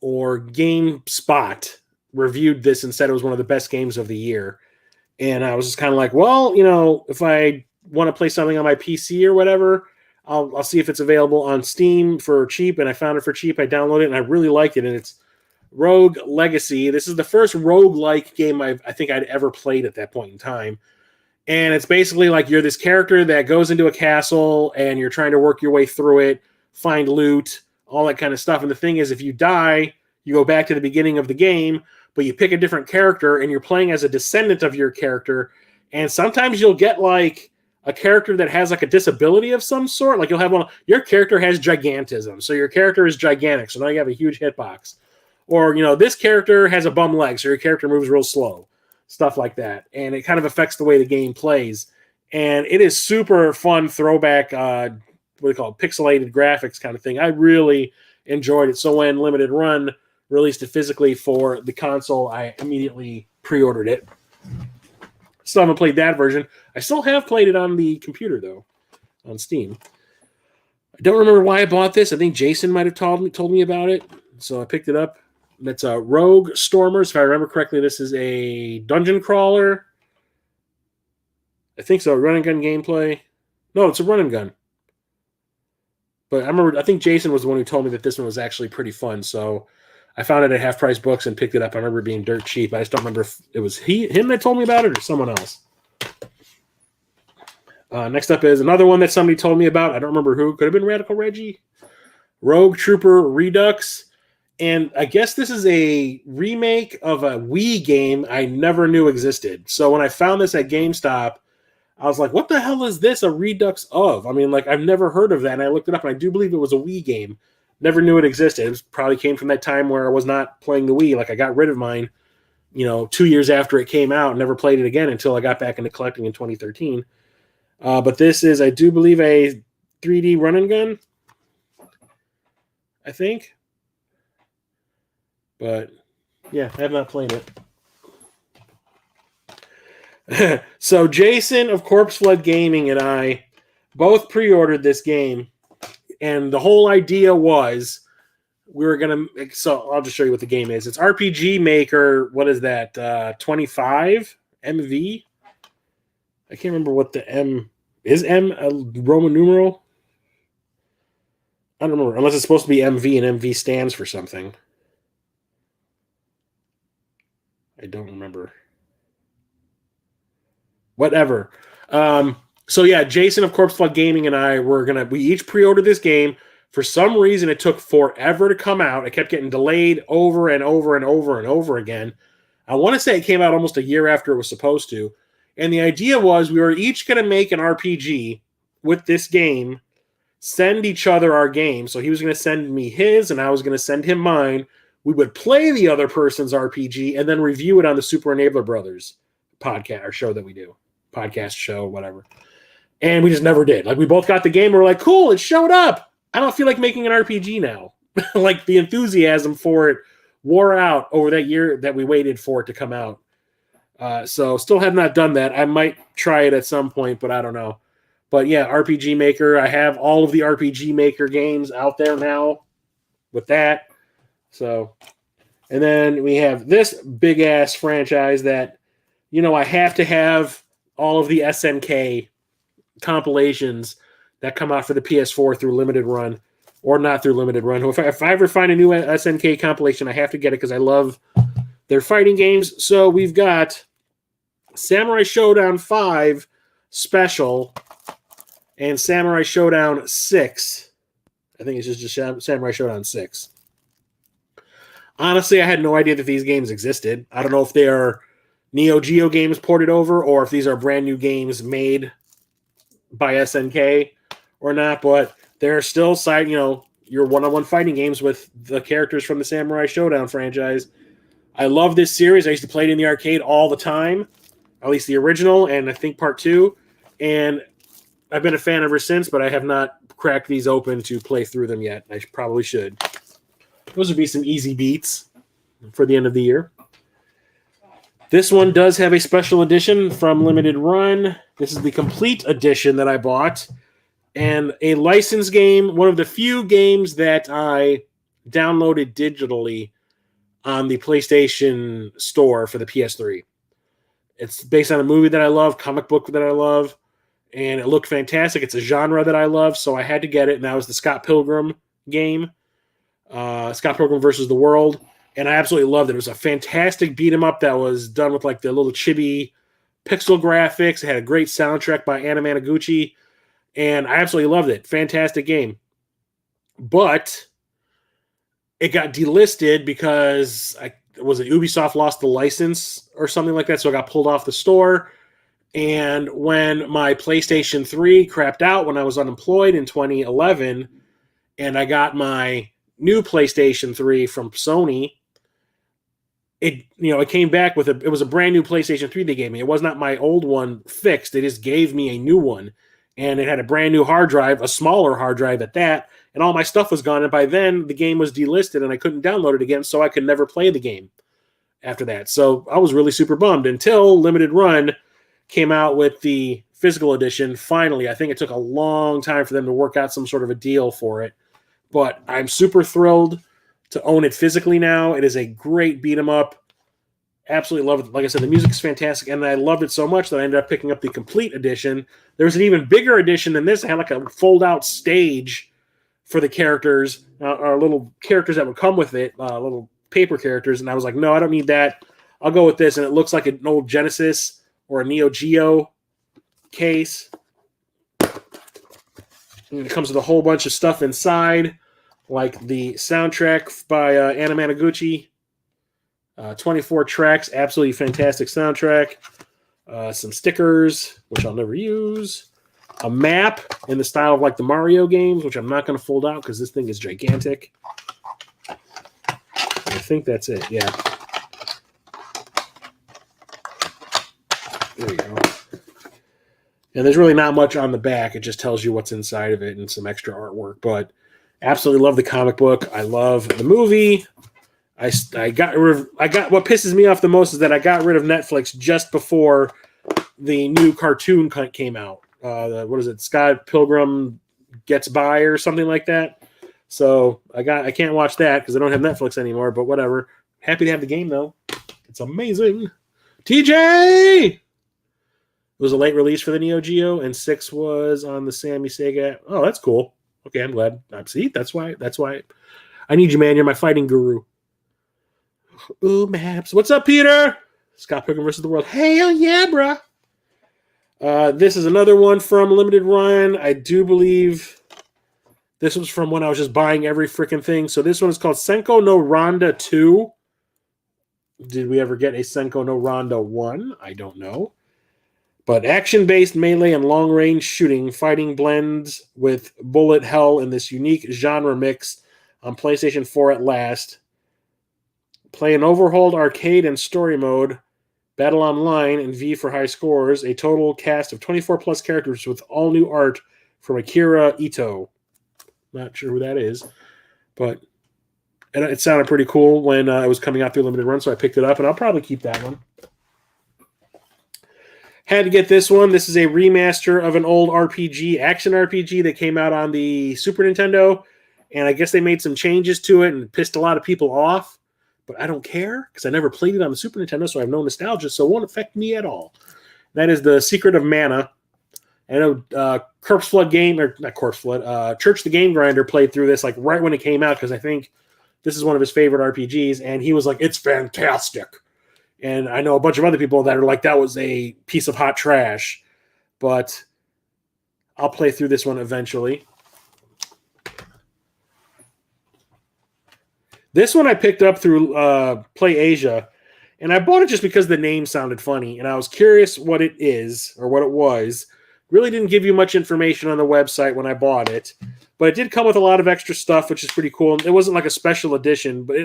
or GameSpot reviewed this and said it was one of the best games of the year. And I was just kind of like, well, if I want to play something on my PC or whatever, I'll see if it's available on Steam for cheap. And I found it for cheap. I downloaded it and I really liked it. And it's Rogue Legacy. This is the first rogue-like game I think I'd ever played at that point in time. And it's basically like you're this character that goes into a castle and you're trying to work your way through it, find loot, all that kind of stuff. And the thing is, if you die, you go back to the beginning of the game, but you pick a different character and you're playing as a descendant of your character. And sometimes you'll get like a character that has like a disability of some sort. Like you'll have your character has gigantism. So your character is gigantic. So now you have a huge hitbox. Or, this character has a bum leg. So your character moves real slow. Stuff like that. And it kind of affects the way the game plays. And it is super fun throwback, what do you call it, pixelated graphics kind of thing. I really enjoyed it. So when Limited Run released it physically for the console, I immediately pre-ordered it. Still haven't played that version. I still have played it on the computer, though, on Steam. I don't remember why I bought this. I think Jason might have told me about it. So I picked it up. That's Rogue Stormers. If I remember correctly, this is a dungeon crawler. I think so. Run and gun gameplay. No, it's a run and gun. But I think Jason was the one who told me that this one was actually pretty fun. So I found it at Half Price Books and picked it up. I remember it being dirt cheap. I just don't remember if it was him that told me about it or someone else. Next up is another one that somebody told me about. I don't remember who. Could have been Radical Reggie. Rogue Trooper Redux. And I guess this is a remake of a Wii game I never knew existed. So when I found this at GameStop, I was like, what the hell is this a redux of? I mean, like, I've never heard of that. And I looked it up, and I do believe it was a Wii game. Never knew it existed. It probably came from that time where I was not playing the Wii. Like, I got rid of mine, 2 years after it came out, and never played it again until I got back into collecting in 2013. But this is, I do believe, a 3D run and gun, I think. But, yeah, I have not played it. So Jason of Corpse Flood Gaming and I both pre-ordered this game. And the whole idea was we were going to... So I'll just show you what the game is. It's RPG Maker, what is that, 25 MV? I can't remember what the M... Is M a Roman numeral? I don't remember. Unless it's supposed to be MV and MV stands for something. I don't remember. Whatever. So yeah, Jason of Corpse Flood Gaming and I we each pre-ordered this game. For some reason, it took forever to come out. It kept getting delayed over and over and over and over again. I want to say it came out almost a year after it was supposed to. And the idea was we were each going to make an RPG with this game, send each other our game. So he was going to send me his, and I was going to send him mine. We would play the other person's RPG and then review it on the Super Enabler Brothers podcast or show that we do. Podcast show, whatever. And we just never did. Like, we both got the game and we're like, cool, it showed up. I don't feel like making an RPG now. Like, the enthusiasm for it wore out over that year that we waited for it to come out. So still have not done that. I might try it at some point, but I don't know. But yeah, RPG Maker. I have all of the RPG Maker games out there now with that. So, and then we have this big ass franchise that, I have to have all of the SNK compilations that come out for the PS4 through Limited Run. or not through limited run. If I ever find a new SNK compilation, I have to get it because I love their fighting games. So we've got Samurai Showdown 5 Special and Samurai Showdown 6. I think it's just Samurai Showdown 6. Honestly, I had no idea that these games existed. I don't know if they are Neo Geo games ported over or if these are brand new games made by SNK or not, but they're still your one-on-one fighting games with the characters from the Samurai Showdown franchise. I love this series. I used to play it in the arcade all the time, at least the original, and I think part 2. And I've been a fan ever since, but I have not cracked these open to play through them yet. I probably should. Those would be some easy beats for the end of the year. This one does have a special edition from Limited Run. This is the complete edition that I bought. And a licensed game, one of the few games that I downloaded digitally on the PlayStation Store for the PS3. It's based on a movie that I love, comic book that I love, and it looked fantastic. It's a genre that I love, so I had to get it, and that was the Scott Pilgrim game, Scott Pilgrim versus the World, and I absolutely loved it. It was a fantastic beat-em-up that was done with like the little chibi pixel graphics. It had a great soundtrack by Anna Managuchi, and I absolutely loved it. Fantastic game. But it got delisted because Ubisoft lost the license or something like that, so it got pulled off the store. And when my PlayStation 3 crapped out when I was unemployed in 2011, and I got my new PlayStation 3 from Sony, it came back with it was a brand new PlayStation 3 they gave me. It was not my old one fixed. They just gave me a new one. And it had a brand new hard drive, a smaller hard drive at that, and all my stuff was gone. And by then, the game was delisted, and I couldn't download it again, so I could never play the game after that. So I was really super bummed until Limited Run came out with the physical edition. Finally, I think it took a long time for them to work out some sort of a deal for it. But I'm super thrilled to own it physically now. It is a great beat 'em up. Absolutely love it. Like I said, the music is fantastic, and I loved it so much that I ended up picking up the complete edition. There was an even bigger edition than this. It had like a fold-out stage for the characters, or little characters that would come with it, little paper characters, and I was like, no, I don't need that. I'll go with this, and it looks like an old Genesis or a Neo Geo case. And it comes with a whole bunch of stuff inside, like the soundtrack by Anna Managuchi. 24 tracks, absolutely fantastic soundtrack. Some stickers, which I'll never use. A map in the style of like the Mario games, which I'm not going to fold out because this thing is gigantic. I think that's it, yeah. There you go. And there's really not much on the back. It just tells you what's inside of it and some extra artwork. But absolutely love the comic book. I love the movie. I got what pisses me off the most is that I got rid of Netflix just before the new cartoon came out. What is it? Scott Pilgrim Gets By or something like that. So I can't watch that because I don't have Netflix anymore. But whatever. Happy to have the game though. It's amazing. TJ. It was a late release for the Neo Geo, and 6 was on the Sammy Sega. Oh, that's cool. Okay, I'm glad. See, that's why. I need you, man. You're my fighting guru. Ooh, maps. What's up, Peter? Scott Pilgrim vs. the World. Hell yeah, bruh. This is another one from Limited Run. I do believe this was from when I was just buying every freaking thing. So this one is called Senko no Ronda 2. Did we ever get a Senko no Ronda 1? I don't know. But action-based melee and long-range shooting, fighting blends with bullet hell in this unique genre mix on PlayStation 4 at last. Play an overhauled arcade and story mode, battle online, and V for high scores. A total cast of 24-plus characters with all-new art from Akira Ito. Not sure who that is, but it sounded pretty cool when it was coming out through Limited Run, so I picked it up, and I'll probably keep that one. Had to get this one. This is a remaster of an old RPG, action RPG that came out on the Super Nintendo, and I guess they made some changes to it and pissed a lot of people off, but I don't care because I never played it on the Super Nintendo, so I have no nostalgia, so it won't affect me at all. That is The Secret of Mana, I know Corpse Flood Game, or not Corpse Flood, Church the Game Grinder played through this like right when it came out because I think this is one of his favorite RPGs, and he was like, it's fantastic. And I know a bunch of other people that are like, that was a piece of hot trash. But I'll play through this one eventually. This one I picked up through Play Asia, and I bought it just because the name sounded funny, and I was curious what it is, or what it was. Really didn't give you much information on the website when I bought it, but it did come with a lot of extra stuff, which is pretty cool. It wasn't like a special edition, but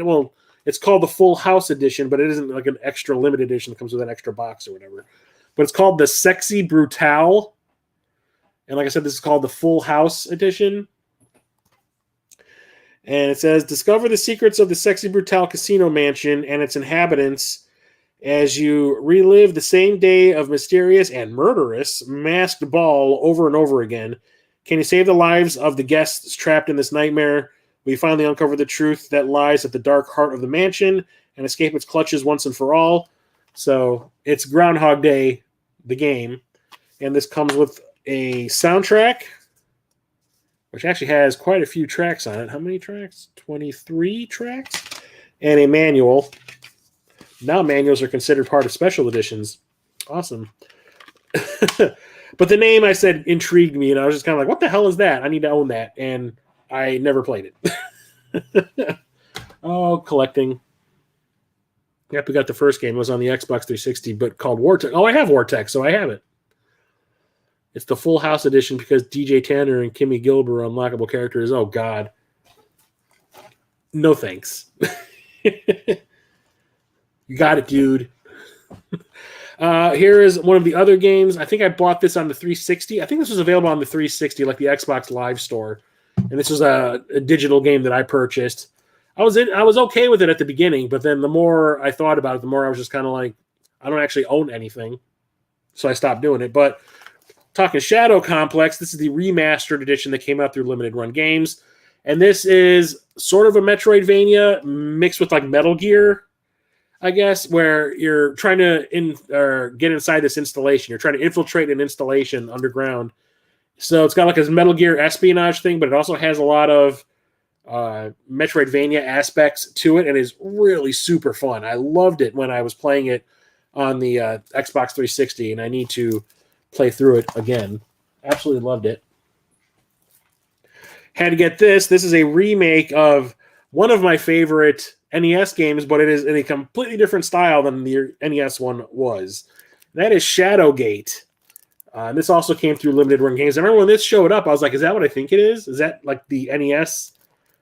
it's called the Full House Edition, but it isn't like an extra limited edition that comes with an extra box or whatever. But it's called the Sexy Brutale, and like I said, this is called the Full House Edition. And it says, discover the secrets of the Sexy Brutale Casino Mansion and its inhabitants as you relive the same day of mysterious and murderous masked ball over and over again. Can you save the lives of the guests trapped in this nightmare? We finally uncover the truth that lies at the dark heart of the mansion and escape its clutches once and for all. So it's Groundhog Day, the game. And this comes with a soundtrack, which actually has quite a few tracks on it. How many tracks? 23 tracks? And a manual. Now manuals are considered part of special editions. Awesome. But the name, I said, intrigued me, and I was just kind of like, what the hell is that? I need to own that. And I never played it. Oh, collecting. Yep, we got the first game. It was on the Xbox 360, but called Vortex. Oh, I have Vortex, so I have it. It's the Full House Edition because DJ Tanner and Kimmy Gilbert are unlockable characters. Oh, God. No thanks. You got it, dude. Here is one of the other games. I think I bought this on the 360. I think this was available on the 360, like the Xbox Live Store. And this was a digital game that I purchased. I was okay with it at the beginning, but then the more I thought about it, the more I was just kind of like, I don't actually own anything. So I stopped doing it. But talking Shadow Complex, this is the remastered edition that came out through Limited Run Games. And this is sort of a Metroidvania mixed with like Metal Gear, I guess, where you're trying to get inside this installation. You're trying to infiltrate an installation underground. So it's got like a Metal Gear espionage thing, but it also has a lot of Metroidvania aspects to it, and is really super fun. I loved it when I was playing it on the Xbox 360, and I need to play through it again. Absolutely loved it. Had to get this. This is a remake of one of my favorite NES games, but it is in a completely different style than the NES one was. That is Shadowgate. And this also came through Limited Run Games. I remember when this showed up, I was like, is that what I think it is? Is that like the NES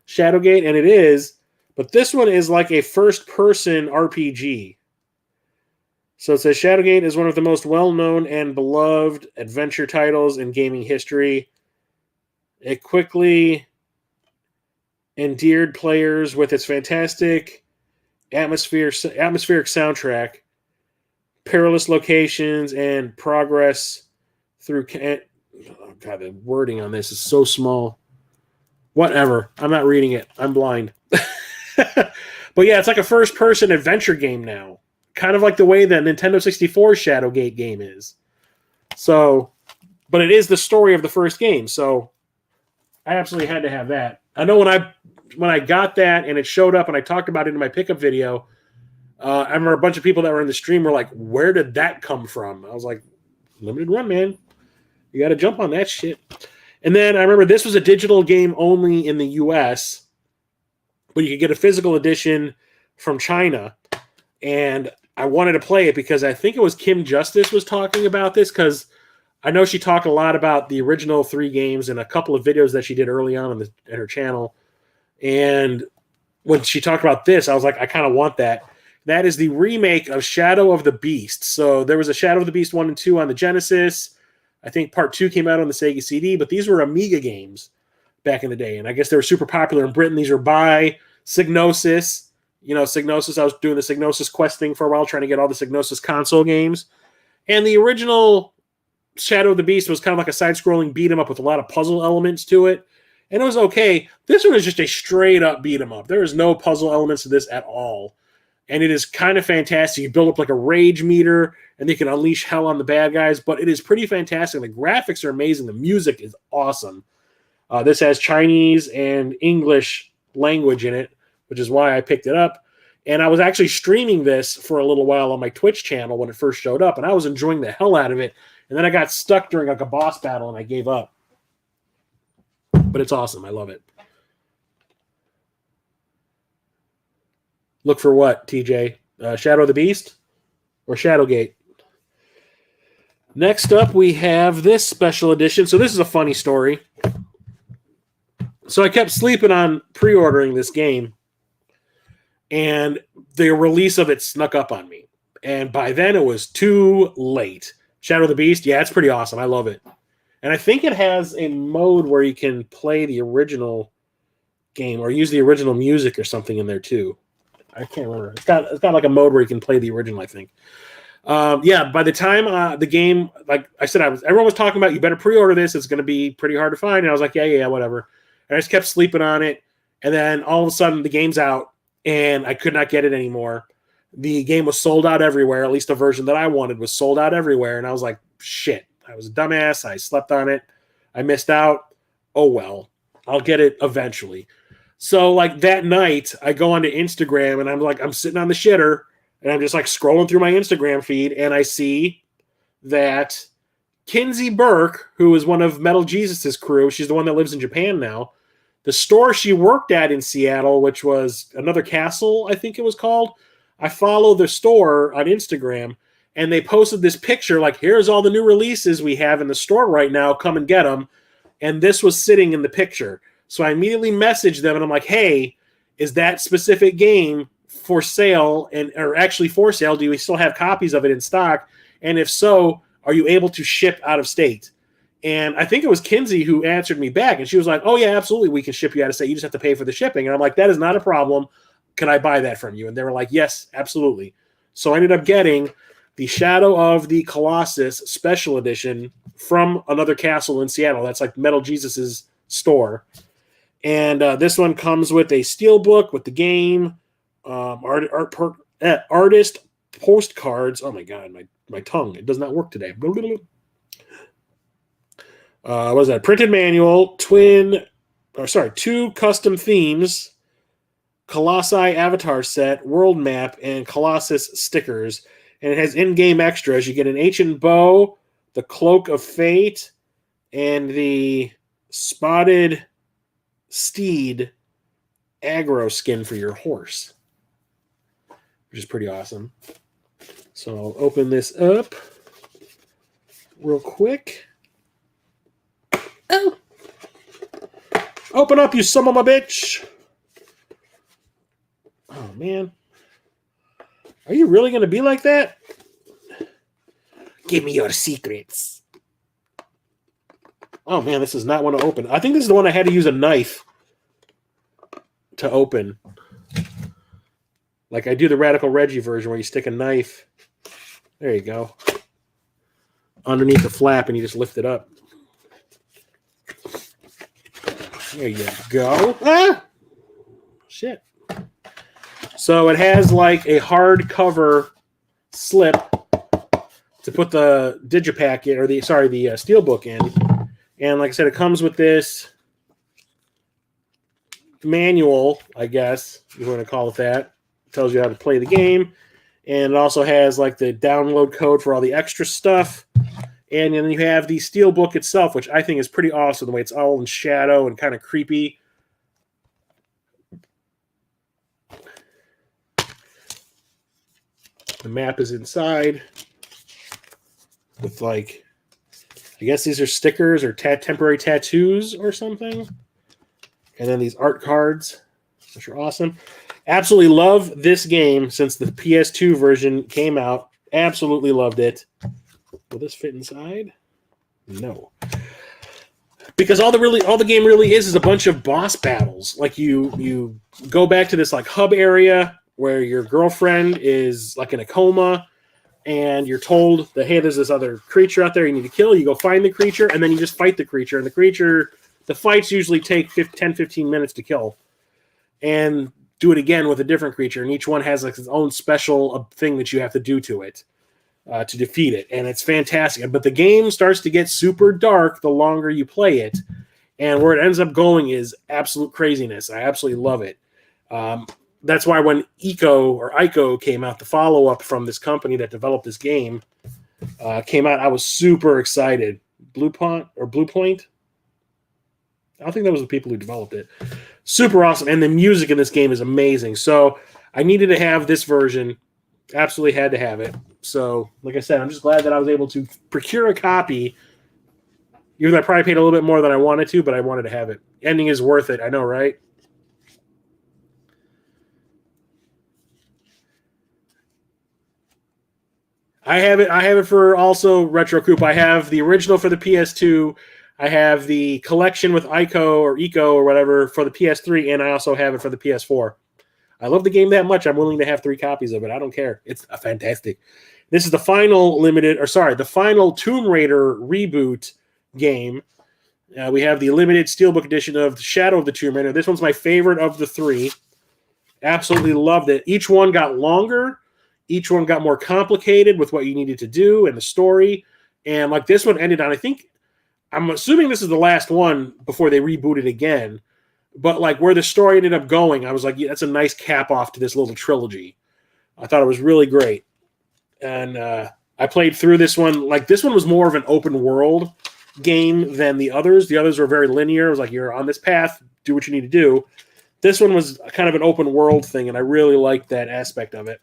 Shadowgate? And it is. But this one is like a first-person RPG. So it says Shadowgate is one of the most well-known and beloved adventure titles in gaming history. It quickly endeared players with its fantastic atmospheric soundtrack, perilous locations, and progress through... Oh, God, the wording on this is so small. Whatever. I'm not reading it. I'm blind. But yeah, it's like a first-person adventure game now. Kind of like the way the Nintendo 64 Shadowgate game is. So, but it is the story of the first game, so I absolutely had to have that. I know when I got that and it showed up and I talked about it in my pickup video, I remember a bunch of people that were in the stream were like, where did that come from? I was like, Limited Run, man. You got to jump on that shit. And then I remember this was a digital game only in the US, but you could get a physical edition from China. And I wanted to play it because I think it was Kim Justice was talking about this, because I know she talked a lot about the original 3 games in a couple of videos that she did early on at her channel. And when she talked about this, I was like, I kind of want that. That is the remake of Shadow of the Beast. So there was a Shadow of the Beast 1 and 2 on the Genesis. I think part 2 came out on the Sega CD, but these were Amiga games back in the day. And I guess they were super popular in Britain. These were by Psygnosis. You know, Psygnosis, I was doing the Psygnosis Quest thing for a while, trying to get all the Psygnosis console games. And the original Shadow of the Beast was kind of like a side-scrolling beat-em-up with a lot of puzzle elements to it. And it was okay. This one is just a straight-up beat-em-up. There is no puzzle elements to this at all. and it is kind of fantastic. You build up like a rage meter, and they can unleash hell on the bad guys, but it is pretty fantastic. The graphics are amazing. The music is awesome. This has Chinese and English language in it, which is why I picked it up. And I was actually streaming this for a little while on my Twitch channel when it first showed up, and I was enjoying the hell out of it. And then I got stuck during like a boss battle, and I gave up. But it's awesome. I love it. Look for what, TJ? Shadow of the Beast or Shadowgate? Next up, we have this special edition. So this is a funny story. So I kept sleeping on pre-ordering this game, and the release of it snuck up on me. And by then, it was too late. Shadow of the Beast, yeah, it's pretty awesome. I love it. And I think it has a mode where you can play the original game or use the original music or something in there, too. I can't remember. It's got like a mode where you can play the original, I think. Yeah, by the time the game, like I said, everyone was talking about, you better pre-order this. It's going to be pretty hard to find. And I was like, yeah, whatever. And I just kept sleeping on it. And then all of a sudden, the game's out, and I could not get it anymore. The game was sold out everywhere. At least the version that I wanted was sold out everywhere. And I was like, shit. I was a dumbass. I slept on it. I missed out. Oh, well. I'll get it eventually. So, like, that night, I go onto Instagram, and I'm sitting on the shitter, and I'm just, like, scrolling through my Instagram feed, and I see that Kinsey Burke, who is one of Metal Jesus' crew, she's the one that lives in Japan now, the store she worked at in Seattle, which was Another Castle, I think it was called, I follow the store on Instagram, and they posted this picture, like, here's all the new releases we have in the store right now, come and get them, and this was sitting in the picture. So I immediately messaged them, and I'm like, hey, is that specific game for sale, or actually for sale? Do we still have copies of it in stock? And if so, are you able to ship out of state? And I think it was Kinsey who answered me back, and she was like, oh, yeah, absolutely, we can ship you out of state. You just have to pay for the shipping. And I'm like, that is not a problem. Can I buy that from you? And they were like, yes, absolutely. So I ended up getting the Shadow of the Colossus Special Edition from Another Castle in Seattle. That's like Metal Jesus' store. And this one comes with a steelbook with the game, artist postcards. Oh my god, my tongue, it does not work today. What is that? Printed manual, two custom themes, Colossi avatar set, world map, and Colossus stickers. And it has in-game extras. You get an ancient bow, the cloak of fate, and the spotted steed aggro skin for your horse, which is pretty awesome. So I'll open this up real quick. Oh, open up, you son of a bitch. Oh man, are you really going to be like that? Give me your secrets. Oh, man, this is not one to open. I think this is the one I had to use a knife to open. Like I do the Radical Reggie version where you stick a knife. There you go. Underneath the flap, and you just lift it up. There you go. Ah! Shit. So it has like a hardcover slip to put the digipack in, or the steelbook in. And like I said, it comes with this manual, I guess you want to call it that. It tells you how to play the game. And it also has like the download code for all the extra stuff. And then you have the steelbook itself, which I think is pretty awesome, the way it's all in shadow and kind of creepy. The map is inside with like, I guess these are stickers or temporary tattoos or something. And then these art cards, which are awesome. Absolutely love this game since the PS2 version came out. Absolutely loved it. Will this fit inside? No. Because all the game really is a bunch of boss battles. Like you go back to this like hub area where your girlfriend is like in a coma, and you're told that, hey, there's this other creature out there you need to kill. You go find the creature, and then you just fight the creature. And the fights usually take 10, 15 minutes to kill. And do it again with a different creature, and each one has like its own special thing that you have to do to it to defeat it, and it's fantastic. But the game starts to get super dark the longer you play it, and where it ends up going is absolute craziness. I absolutely love it. That's why when Ico came out, the follow-up from this company that developed this game came out, I was super excited. Blue Point? I don't think that was the people who developed it. Super awesome. And the music in this game is amazing. So I needed to have this version. Absolutely had to have it. So, like I said, I'm just glad that I was able to procure a copy. Even though I probably paid a little bit more than I wanted to, but I wanted to have it. Ending is worth it. I know, right? I have it for also Retro Coop. I have the original for the PS2. I have the collection with Eco or whatever for the PS3, and I also have it for the PS4. I love the game that much. I'm willing to have 3 copies of it. I don't care. It's fantastic. This is the final the final Tomb Raider reboot game. We have the limited Steelbook edition of Shadow of the Tomb Raider. This one's my favorite of the 3. Absolutely loved it. Each one got longer. Each one got more complicated with what you needed to do and the story. And like this one ended on, I'm assuming this is the last one before they rebooted again. But like where the story ended up going, I was like, yeah, that's a nice cap off to this little trilogy. I thought it was really great. And I played through this one. Like this one was more of an open world game than the others. The others were very linear. It was like, you're on this path, do what you need to do. This one was kind of an open world thing, and I really liked that aspect of it.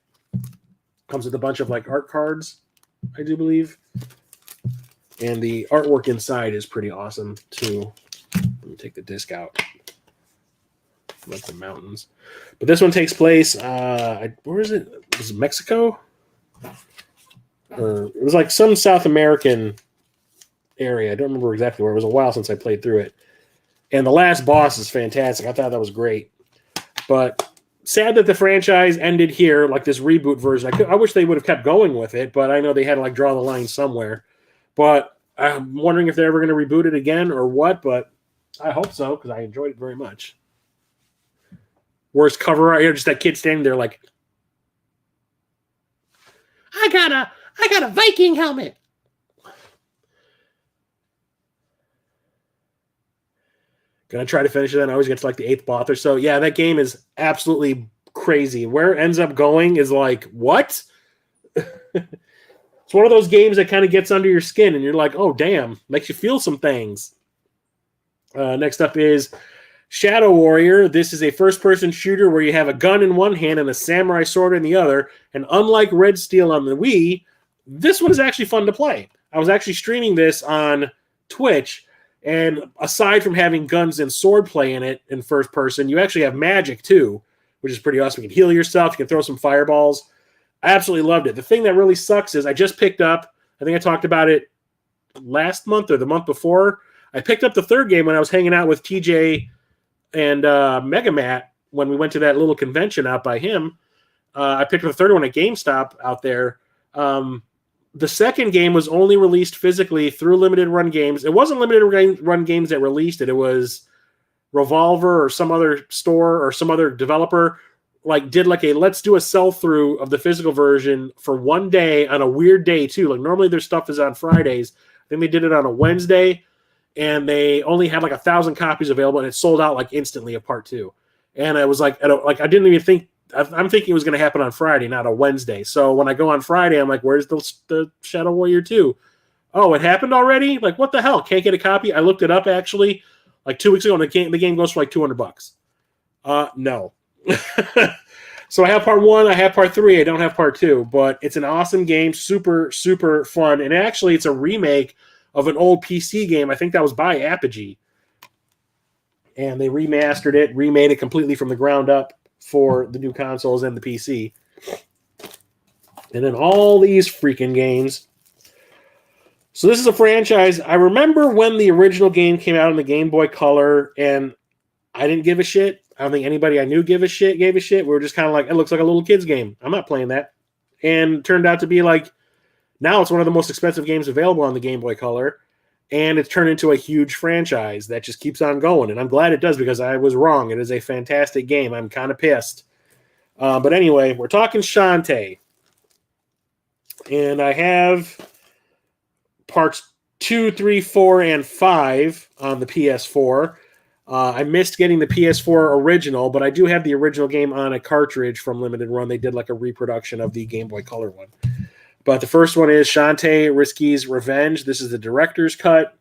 Comes with a bunch of like art cards, I do believe. And the artwork inside is pretty awesome too. Let me take the disc out. Like the mountains. But this one takes place, where is it? Was it Mexico? Or it was like some South American area. I don't remember exactly where. It was a while since I played through it. And the last boss is fantastic. I thought that was great. But sad that the franchise ended here, like this reboot version. I wish they would have kept going with it, but I know they had to like draw the line somewhere. But I'm wondering if they're ever going to reboot it again or what, but I hope so because I enjoyed it very much. Worst cover right here, just that kid standing there like, I got a Viking helmet. Gonna try to finish it, and I always get to like the 8th boss or so. Yeah, that game is absolutely crazy. Where it ends up going is like, what? It's one of those games that kind of gets under your skin, and you're like, oh, damn. Makes you feel some things. Next up is Shadow Warrior. This is a first-person shooter where you have a gun in one hand and a samurai sword in the other. And unlike Red Steel on the Wii, this one is actually fun to play. I was actually streaming this on Twitch, and aside from having guns and sword play in it in first person, you actually have magic too, which is pretty awesome. You can heal yourself. You can throw some fireballs. I absolutely loved it. The thing that really sucks is I just picked up, I think I talked about it last month or the month before. I picked up the 3rd game when I was hanging out with TJ and Megamat when we went to that little convention out by him. I picked up the 3rd one at GameStop out there. The 2nd game was only released physically through Limited Run Games. It wasn't Limited Run Games that released it. It was Revolver or some other store or some other developer like did like a let's do a sell-through of the physical version for one day on a weird day too. Like normally their stuff is on Fridays. I think they did it on a Wednesday, and they only had like 1,000 copies available, and it sold out like instantly of part 2. And I was like, I didn't even think. I'm thinking it was going to happen on Friday, not a Wednesday. So when I go on Friday, I'm like, where's the Shadow Warrior 2? Oh, it happened already? Like, what the hell? Can't get a copy? I looked it up, actually, like 2 weeks ago, and the game goes for like $200. No. So I have part 1, I have part 3, I don't have part 2, but it's an awesome game, super, super fun. And actually, it's a remake of an old PC game. I think that was by Apogee. And they remastered it, remade it completely from the ground up for the new consoles and the PC. And then all these freaking games. So this is a franchise. I remember when the original game came out on the Game Boy Color, and I didn't give a shit. I don't think anybody I knew gave a shit. We were just kind of like, it looks like a little kid's game. I'm not playing that. And it turned out to be like, now it's one of the most expensive games available on the Game Boy Color. And it's turned into a huge franchise that just keeps on going. And I'm glad it does because I was wrong. It is a fantastic game. I'm kind of pissed But anyway, we're talking Shantae. And I have parts 2, 3, 4, and 5 on the PS4. I missed getting the PS4 original, but I do have the original game on a cartridge from Limited Run. They did like a reproduction of the Game Boy Color one. But the first one is Shantae Risky's Revenge. This is the director's cut.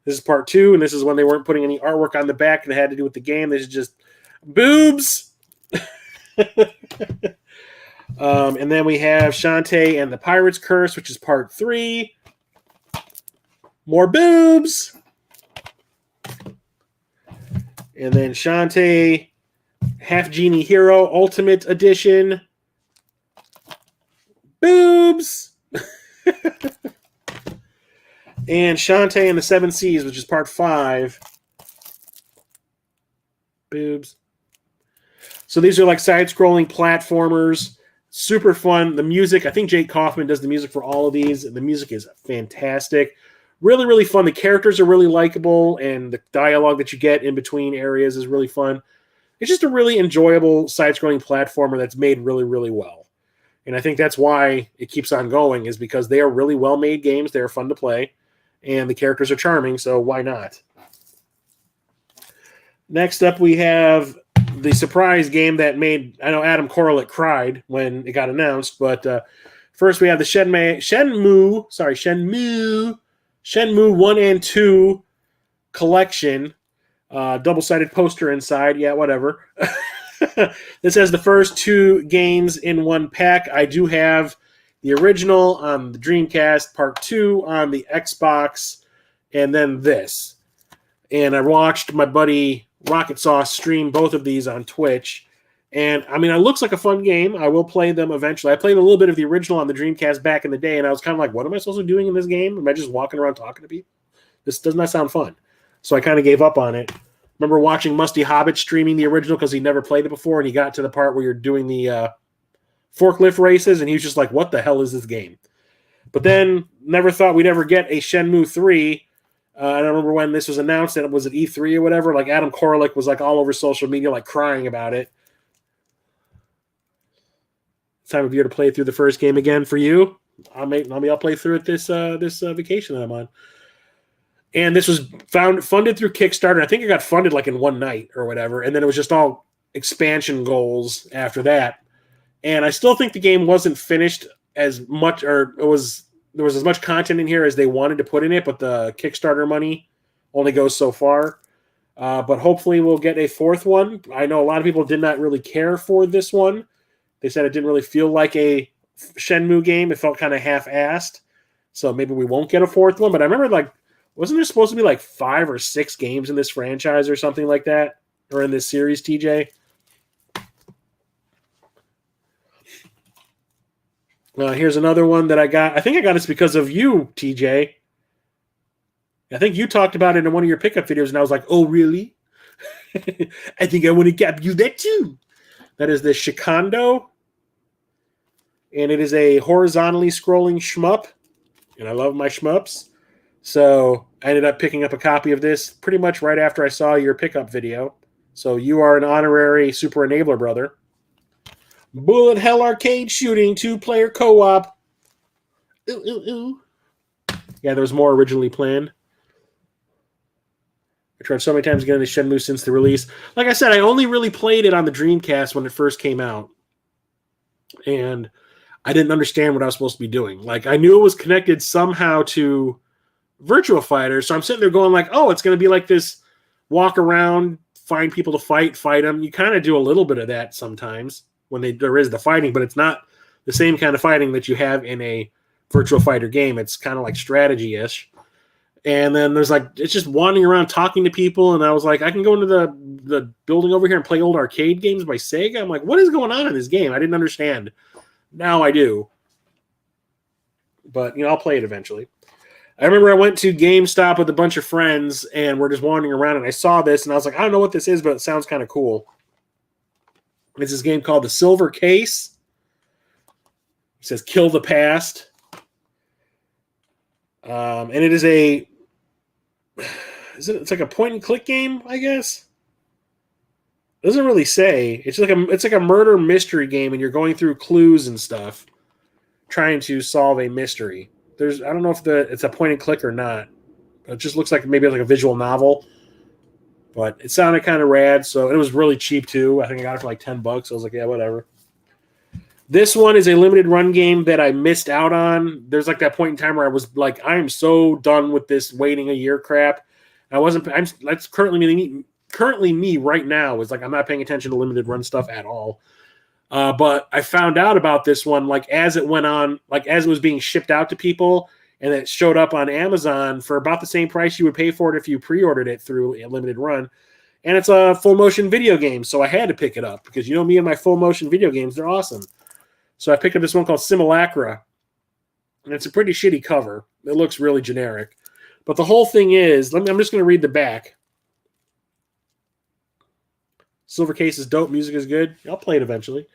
This is part 2, and this is when they weren't putting any artwork on the back that had to do with the game. This is just boobs. And then we have Shantae and the Pirate's Curse, which is part 3. More boobs. And then Shantae Half Genie Hero Ultimate Edition. Boobs. And Shantae and the Seven Seas, which is part 5. Boobs. So these are like side-scrolling platformers. Super fun. The music, I think Jake Kaufman does the music for all of these, and the music is fantastic. Really, really fun. The characters are really likable, and the dialogue that you get in between areas is really fun. It's just a really enjoyable side-scrolling platformer that's made really, really well. And I think that's why it keeps on going, is because they are really well-made games. They're fun to play, and the characters are charming, so why not? Next up, we have the surprise game that made, I know Adam Corlett cried when it got announced, but first we have the Shenmue 1 and 2 collection. Double-sided poster inside. Yeah, whatever. This has the first 2 games in one pack. I do have the original on the Dreamcast, part 2 on the Xbox, and then this. And I watched my buddy Rocket Sauce stream both of these on Twitch. And, I mean, it looks like a fun game. I will play them eventually. I played a little bit of the original on the Dreamcast back in the day, and I was kind of like, what am I supposed to be doing in this game? Am I just walking around talking to people? This does not sound fun. So I kind of gave up on it. Remember watching Musty Hobbit streaming the original because he never played it before, and he got to the part where you're doing the forklift races, and he was just like, what the hell is this game? But then never thought we'd ever get a Shenmue 3. I don't remember when this was announced, and it was at E3 or whatever. Like Adam Corlick was like all over social media, like crying about it. Time of year to play through the first game again for you. I'll play through it this vacation that I'm on. And this was funded through Kickstarter. I think it got funded like in one night or whatever, and then it was just all expansion goals after that. And I still think the game wasn't finished as much, or there was as much content in here as they wanted to put in it, but the Kickstarter money only goes so far. But hopefully we'll get a 4th one. I know a lot of people did not really care for this one. They said it didn't really feel like a Shenmue game. It felt kind of half-assed. So maybe we won't get a 4th one. But I remember, like, wasn't there supposed to be like 5 or 6 games in this franchise or something like that? Or in this series, TJ? Here's another one that I got. I think I got this because of you, TJ. I think you talked about it in one of your pickup videos, and I was like, oh, really? I think I want to get you that too. That is the Shikando. And it is a horizontally scrolling shmup. And I love my shmups. So I ended up picking up a copy of this pretty much right after I saw your pickup video. So you are an honorary Super Enabler, brother. Bullet Hell Arcade Shooting, 2-player co-op. Ooh, ooh, ooh. Yeah, there was more originally planned. I tried so many times getting the Shenmue since the release. Like I said, I only really played it on the Dreamcast when it first came out. And I didn't understand what I was supposed to be doing. Like, I knew it was connected somehow to Virtua Fighter, so I'm sitting there going like, oh, it's going to be like this walk around, find people to fight them. You kind of do a little bit of that sometimes when there is the fighting, but it's not the same kind of fighting that you have in a Virtua Fighter game. It's kind of like strategy-ish. And then there's like, it's just wandering around talking to people, and I was like, I can go into the building over here and play old arcade games by Sega. I'm like, what is going on in this game? I didn't understand. Now I do. But, I'll play it eventually. I remember I went to GameStop with a bunch of friends, and we're just wandering around, and I saw this, and I was like, I don't know what this is, but it sounds kind of cool. It's this game called The Silver Case. It says Kill the Past. And it is it's like a point-and-click game, I guess? doesn't really say. It's like a murder mystery game, and you're going through clues and stuff, trying to solve a mystery. I don't know if it's a point and click or not. It just looks like maybe like a visual novel, but it sounded kind of rad. So it was really cheap too. I think I got it for like $10. I was like, yeah, whatever. This one is a limited run game that I missed out on. There's like that point in time where I was like, I am so done with this waiting a year crap. That's currently me right now is like, I'm not paying attention to limited run stuff at all. But I found out about this one, like as it went on, like as it was being shipped out to people, and it showed up on Amazon for about the same price you would pay for it if you pre-ordered it through a limited run. And it's a full motion video game. So I had to pick it up because, me and my full motion video games, they're awesome. So I picked up this one called Simulacra, and it's a pretty shitty cover. It looks really generic. But the whole thing is, I'm just going to read the back. Silver case is dope. Music is good. I'll play it eventually.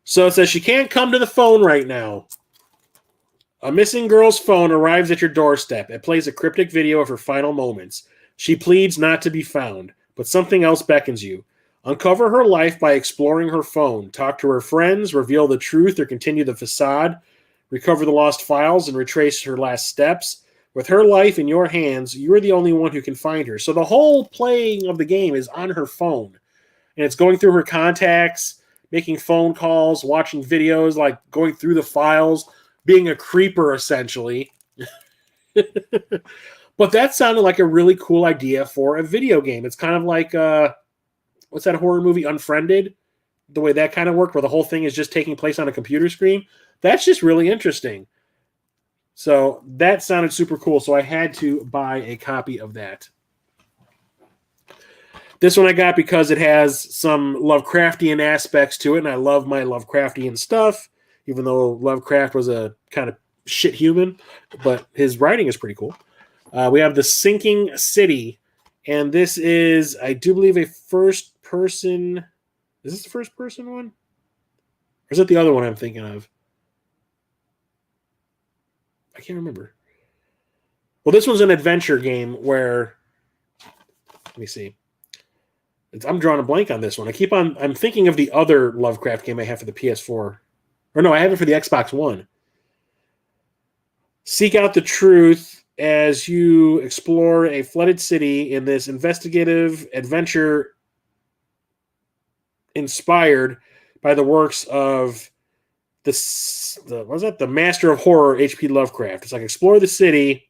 So it says, she can't come to the phone right now. A missing girl's phone arrives at your doorstep. It plays a cryptic video of her final moments. She pleads not to be found, but something else beckons you. Uncover her life by exploring her phone. Talk to her friends, reveal the truth or continue the facade. Recover the lost files and retrace her last steps. With her life in your hands, you're the only one who can find her. So the whole playing of the game is on her phone. And it's going through her contacts, making phone calls, watching videos, like going through the files, being a creeper, essentially. But that sounded like a really cool idea for a video game. It's kind of like... what's that horror movie, Unfriended? The way that kind of worked, where the whole thing is just taking place on a computer screen. That's just really interesting. So that sounded super cool. So I had to buy a copy of that. This one I got because it has some Lovecraftian aspects to it, and I love my Lovecraftian stuff, even though Lovecraft was a kind of shit human, but his writing is pretty cool. We have The Sinking City, and this is, I do believe, a first-person... Is this the first-person one? Or is it the other one I'm thinking of? I can't remember. Well, this one's an adventure game where... Let me see. I'm drawing a blank on this one. I'm thinking of the other Lovecraft game I have for the PS4. Or no, I have it for the Xbox One. Seek out the truth as you explore a flooded city in this investigative adventure inspired by the works of the master of horror, H.P. Lovecraft. It's like explore the city,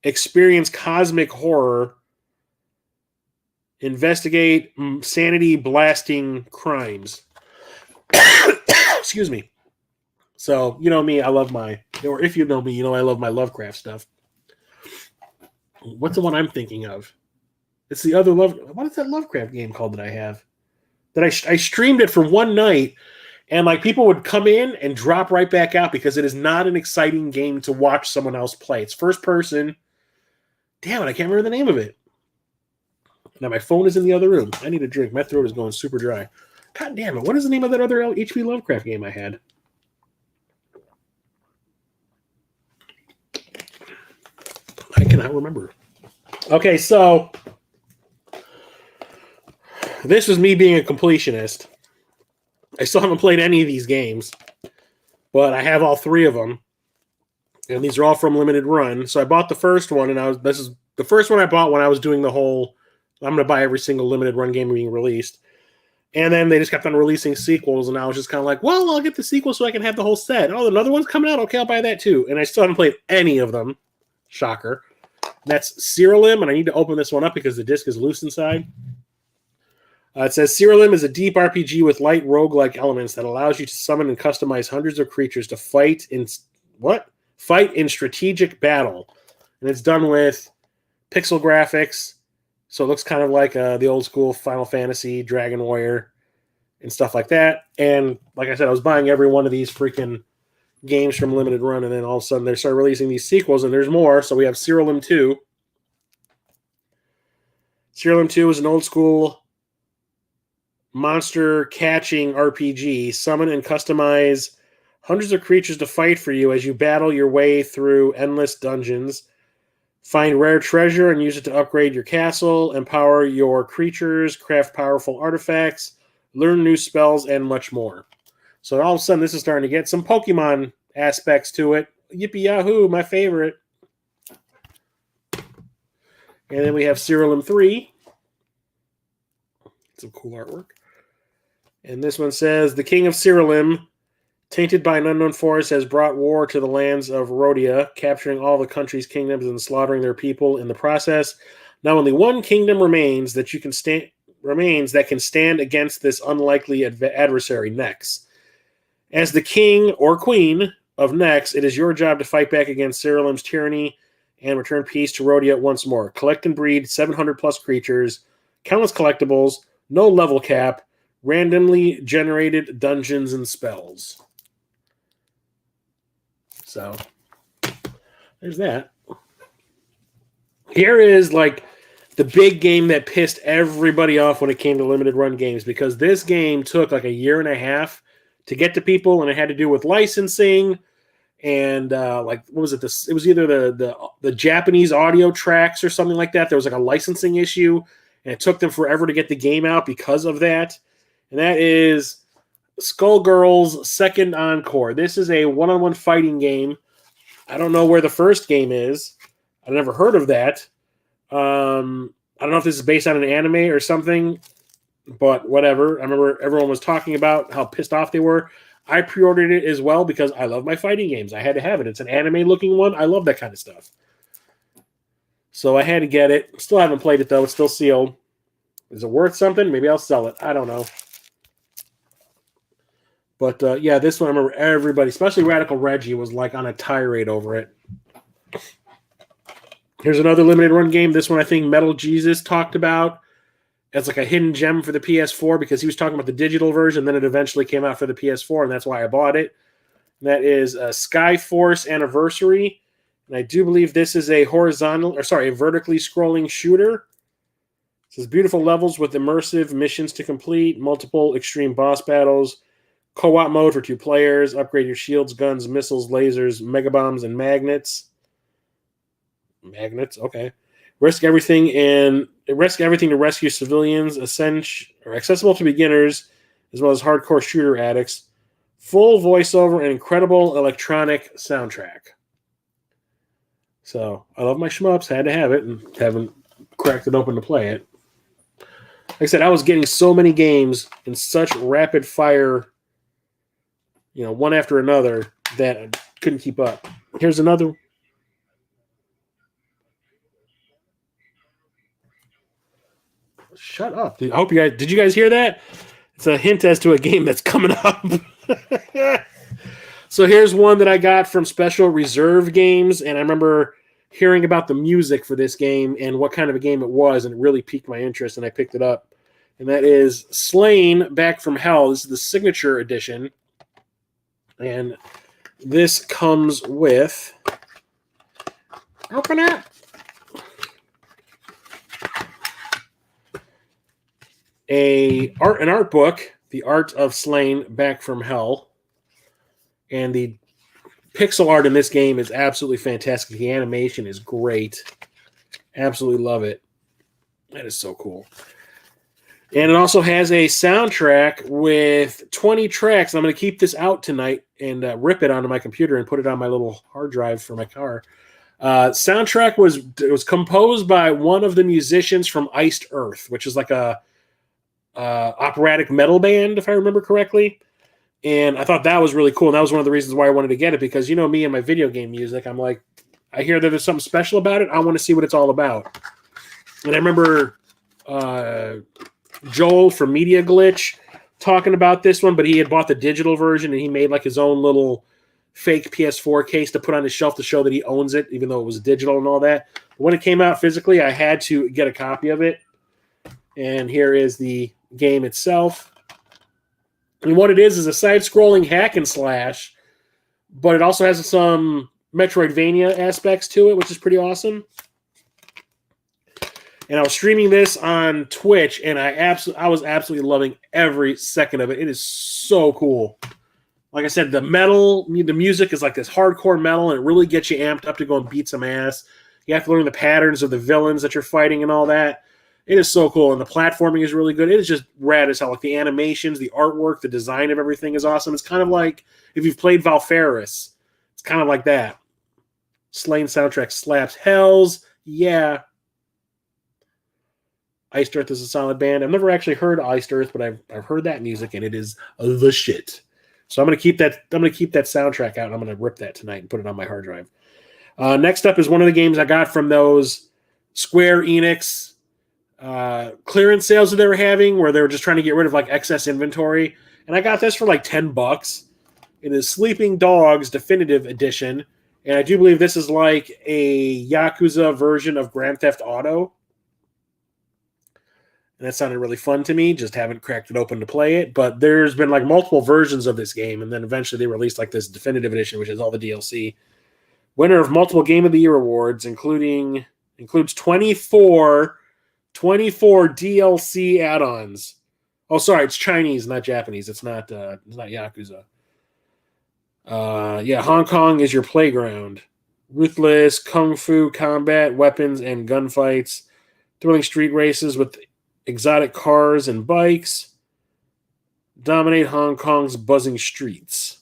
experience cosmic horror, investigate sanity-blasting crimes. Excuse me. So, you know me, I love or if you know me, you know I love my Lovecraft stuff. What's the one I'm thinking of? It's the other what is that Lovecraft game called that I have? That I streamed it for one night, and like people would come in and drop right back out because it is not an exciting game to watch someone else play. It's first person. Damn it, I can't remember the name of it. Now my phone is in the other room. I need a drink. My throat is going super dry. God damn it. What is the name of that other H.P. Lovecraft game I had? I cannot remember. Okay, so this was me being a completionist. I still haven't played any of these games, but I have all three of them, and these are all from Limited Run. So I bought the first one, and this is the first one I bought when I was doing the whole, I'm going to buy every single Limited Run game being released. And then they just kept on releasing sequels, and I was just kind of like, well, I'll get the sequel so I can have the whole set. Oh, another one's coming out? Okay, I'll buy that too. And I still haven't played any of them. Shocker. That's Ceralim, and I need to open this one up because the disc is loose inside. It says, Ceralim is a deep RPG with light roguelike elements that allows you to summon and customize hundreds of creatures to fight in strategic battle. And it's done with pixel graphics, so it looks kind of like the old school Final Fantasy, Dragon Warrior, and stuff like that. And like I said, I was buying every one of these freaking games from Limited Run, and then all of a sudden they start releasing these sequels, and there's more. So we have Ceralim 2. Ceralim 2 is an old school monster catching RPG. Summon and customize hundreds of creatures to fight for you as you battle your way through endless dungeons. Find rare treasure and use it to upgrade your castle, empower your creatures, craft powerful artifacts, learn new spells, and much more. So all of a sudden, this is starting to get some Pokemon aspects to it. Yippee Yahoo, my favorite. And then we have Cerulean 3. Some cool artwork. And this one says, the king of Cerulean, tainted by an unknown force, has brought war to the lands of Rhodia, capturing all the country's kingdoms and slaughtering their people in the process. Now only one kingdom remains that can stand against this unlikely adversary, Nex. As the king or queen of Nex, it is your job to fight back against Cerulean's tyranny and return peace to Rhodia once more. Collect and breed 700 plus creatures, countless collectibles, no level cap, randomly generated dungeons and spells. So, there's that. Here is like the big game that pissed everybody off when it came to limited run games, because this game took like a year and a half to get to people, and it had to do with licensing and like what was it? It was either the Japanese audio tracks or something like that. There was like a licensing issue, and it took them forever to get the game out because of that. And that is Skullgirls Second Encore. This is a one-on-one fighting game. I don't know where the first game is. I've never heard of that. I don't know if this is based on an anime or something, but whatever. I remember everyone was talking about how pissed off they were. I pre-ordered it as well because I love my fighting games. I had to have it. It's an anime-looking one. I love that kind of stuff. So I had to get it. Still haven't played it, though. It's still sealed. Is it worth something? Maybe I'll sell it. I don't know. But, yeah, this one, I remember everybody, especially Radical Reggie, was like on a tirade over it. Here's another limited run game. This one, I think Metal Jesus talked about as like a hidden gem for the PS4 because he was talking about the digital version. Then it eventually came out for the PS4, and that's why I bought it. And that is Skyforce Anniversary. And I do believe this is a vertically scrolling shooter. It says beautiful levels with immersive missions to complete, multiple extreme boss battles, co-op mode for 2 players, upgrade your shields, guns, missiles, lasers, megabombs, and magnets. Magnets, okay. Risk everything to rescue civilians, accessible to beginners, as well as hardcore shooter addicts. Full voiceover and incredible electronic soundtrack. So, I love my shmups, had to have it, and haven't cracked it open to play it. Like I said, I was getting so many games in such rapid fire, one after another, that I couldn't keep up. Here's another. Shut up. I hope did you guys hear that? It's a hint as to a game that's coming up. So here's one that I got from Special Reserve Games, and I remember hearing about the music for this game and what kind of a game it was, and it really piqued my interest, and I picked it up. And that is Slain Back from Hell. This is the signature edition. And this comes with... Open it! An art book, The Art of Slain Back from Hell. And the pixel art in this game is absolutely fantastic. The animation is great. Absolutely love it. That is so cool. And it also has a soundtrack with 20 tracks. I'm going to keep this out tonight and rip it onto my computer and put it on my little hard drive for my car. Soundtrack was composed by one of the musicians from Iced Earth, which is like a operatic metal band, if I remember correctly. And I thought that was really cool. And that was one of the reasons why I wanted to get it, because me and my video game music, I'm like, I hear that there's something special about it. I want to see what it's all about. And I remember Joel from Media Glitch talking about this one, but he had bought the digital version and he made like his own little fake PS4 case to put on his shelf to show that he owns it, even though it was digital and all that. But when it came out physically, I had to get a copy of it. And here is the game itself. And what it is a side-scrolling hack and slash, but it also has some Metroidvania aspects to it, which is pretty awesome. And I was streaming this on Twitch, and I was absolutely loving every second of it. It is so cool. Like I said, the music is like this hardcore metal, and it really gets you amped up to go and beat some ass. You have to learn the patterns of the villains that you're fighting and all that. It is so cool, and the platforming is really good. It is just rad as hell. Like the animations, the artwork, the design of everything is awesome. It's kind of like if you've played Valfaris. It's kind of like that. Slain soundtrack slaps. Hells, yeah. Iced Earth is a solid band. I've never actually heard Iced Earth, but I've heard that music, and it is the shit. So I'm gonna keep that. I'm gonna keep that soundtrack out. And I'm gonna rip that tonight and put it on my hard drive. Next up is one of the games I got from those Square Enix clearance sales that they were having, where they were just trying to get rid of like excess inventory. And I got this for like $10. It is Sleeping Dogs Definitive Edition, and I do believe this is like a Yakuza version of Grand Theft Auto. And that sounded really fun to me. Just haven't cracked it open to play it. But there's been like multiple versions of this game. And then eventually they released like this definitive edition, which is all the DLC. Winner of multiple Game of the Year awards, includes 24 DLC add-ons. Oh, sorry, it's Chinese, not Japanese. It's not Yakuza. Hong Kong is your playground. Ruthless kung fu combat, weapons, and gunfights. Thrilling street races with exotic cars and bikes. Dominate Hong Kong's buzzing streets.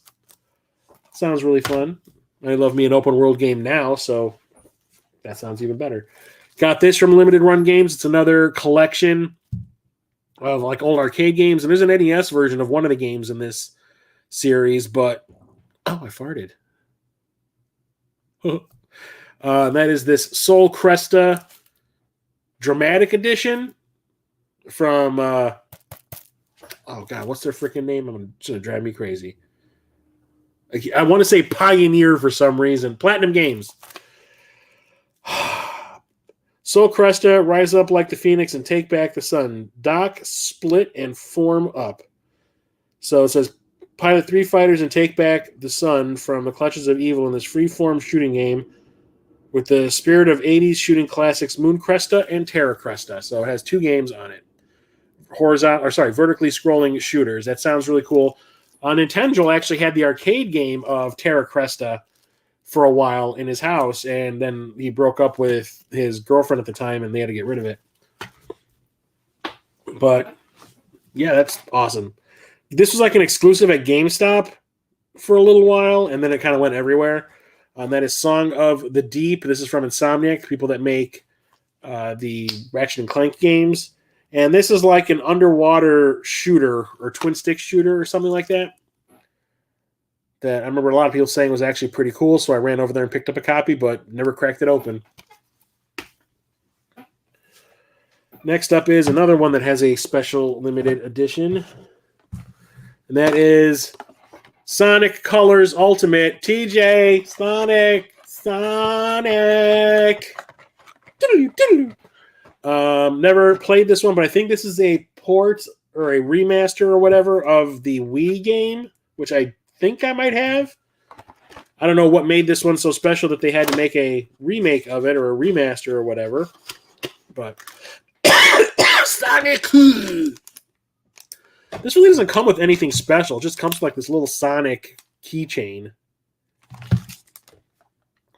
Sounds really fun. I love me an open world game now, so that sounds even better. Got this from Limited Run Games. It's another collection of like old arcade games, and there's an NES version of one of the games in this series, but I farted. That is this Soul Cresta Dramatic Edition from what's their freaking name? It's gonna drive me crazy. I want to say Pioneer for some reason. Platinum Games. Soul Cresta, rise up like the phoenix and take back the sun. Dock, split, and form up. So it says, pilot 3 fighters and take back the sun from the clutches of evil in this free-form shooting game with the spirit of 80s shooting classics Moon Cresta and Terra Cresta. So it has 2 games on it. Vertically scrolling shooters. That sounds really cool. Nintendo actually had the arcade game of Terra Cresta for a while in his house, and then he broke up with his girlfriend at the time, and they had to get rid of it. But, yeah, that's awesome. This was like an exclusive at GameStop for a little while, and then it kind of went everywhere. That is Song of the Deep. This is from Insomniac, people that make the Ratchet and Clank games. And this is like an underwater shooter or twin stick shooter or something like that. That I remember a lot of people saying was actually pretty cool, so I ran over there and picked up a copy, but never cracked it open. Next up is another one that has a special limited edition. And that is Sonic Colors Ultimate. TJ, Sonic. Never played this one, but I think this is a port or a remaster or whatever of the Wii game, which I think I might have. I don't know what made this one so special that they had to make a remake of it or a remaster or whatever. But Sonic. This really doesn't come with anything special. It just comes with like this little Sonic keychain.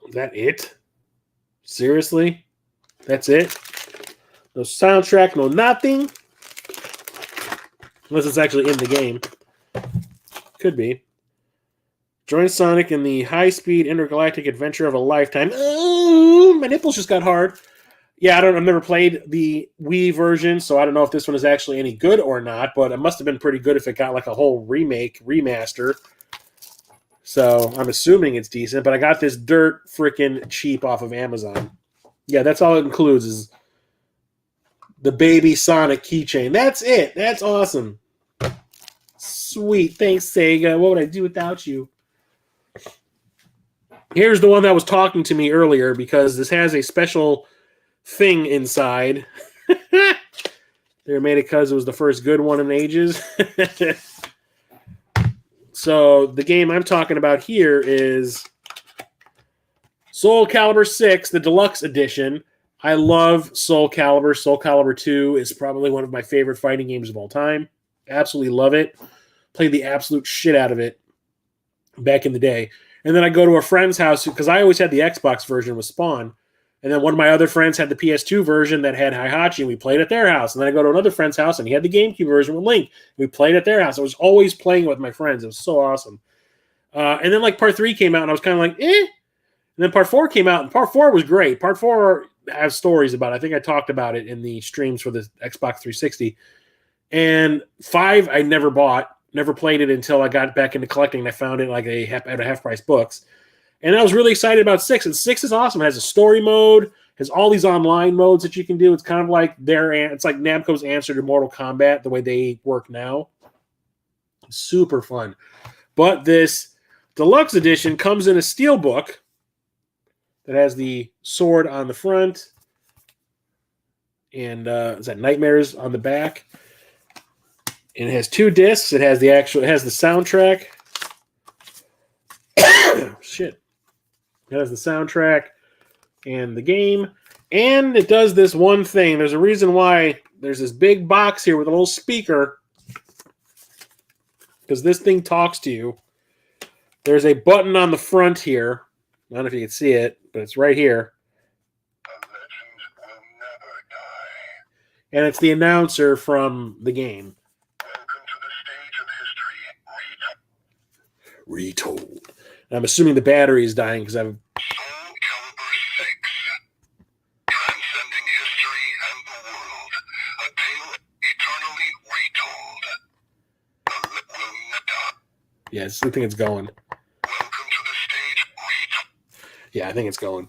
Is that it? Seriously? That's it? No soundtrack, no nothing. Unless it's actually in the game. Could be. Join Sonic in the high-speed intergalactic adventure of a lifetime. Oh, my nipples just got hard. Yeah, I've never played the Wii version, so I don't know if this one is actually any good or not, but it must have been pretty good if it got like a whole remaster. So I'm assuming it's decent, but I got this dirt freaking cheap off of Amazon. Yeah, that's all it includes is the baby Sonic keychain. That's it. That's awesome. Sweet. Thanks, Sega. What would I do without you? Here's the one that was talking to me earlier because this has a special thing inside. They made it because it was the first good one in ages. So the game I'm talking about here is Soul Calibur 6, the deluxe edition. I love Soul Calibur. Soul Calibur 2 is probably one of my favorite fighting games of all time. Absolutely love it. Played the absolute shit out of it back in the day. And then I go to a friend's house because I always had the Xbox version with Spawn. And then one of my other friends had the PS2 version that had Heihachi, and we played at their house. And then I go to another friend's house, and he had the GameCube version with Link. We played at their house. I was always playing with my friends. It was so awesome. And then like part 3 came out, and I was kind of like, eh. And then part 4 came out, and part 4 was great. Part 4 I have stories about it. I think I talked about it in the streams for the Xbox 360. And 5 I never bought, never played it until I got back into collecting, and I found it like at a half-price books. And I was really excited about 6. And 6 is awesome. It has a story mode, has all these online modes that you can do. It's kind of like it's like Namco's answer to Mortal Kombat, the way they work now. Super fun. But this deluxe edition comes in a steelbook that has the sword on the front. And is that Nightmares on the back? And it has 2 discs. It has the soundtrack. Shit. It has the soundtrack and the game. And it does this one thing. There's a reason why there's this big box here with a little speaker. Because this thing talks to you. There's a button on the front here. I don't know if you can see it, but it's right here. The legend will never die. And it's the announcer from the game. Welcome to the stage of history, Retold. And I'm assuming the battery is dying because I've... Soul Calibur 6. Transcending history and the world. A tale eternally retold. The legend will never die. Yeah, I think it's going. Welcome to the stage, retold. Yeah, I think it's going.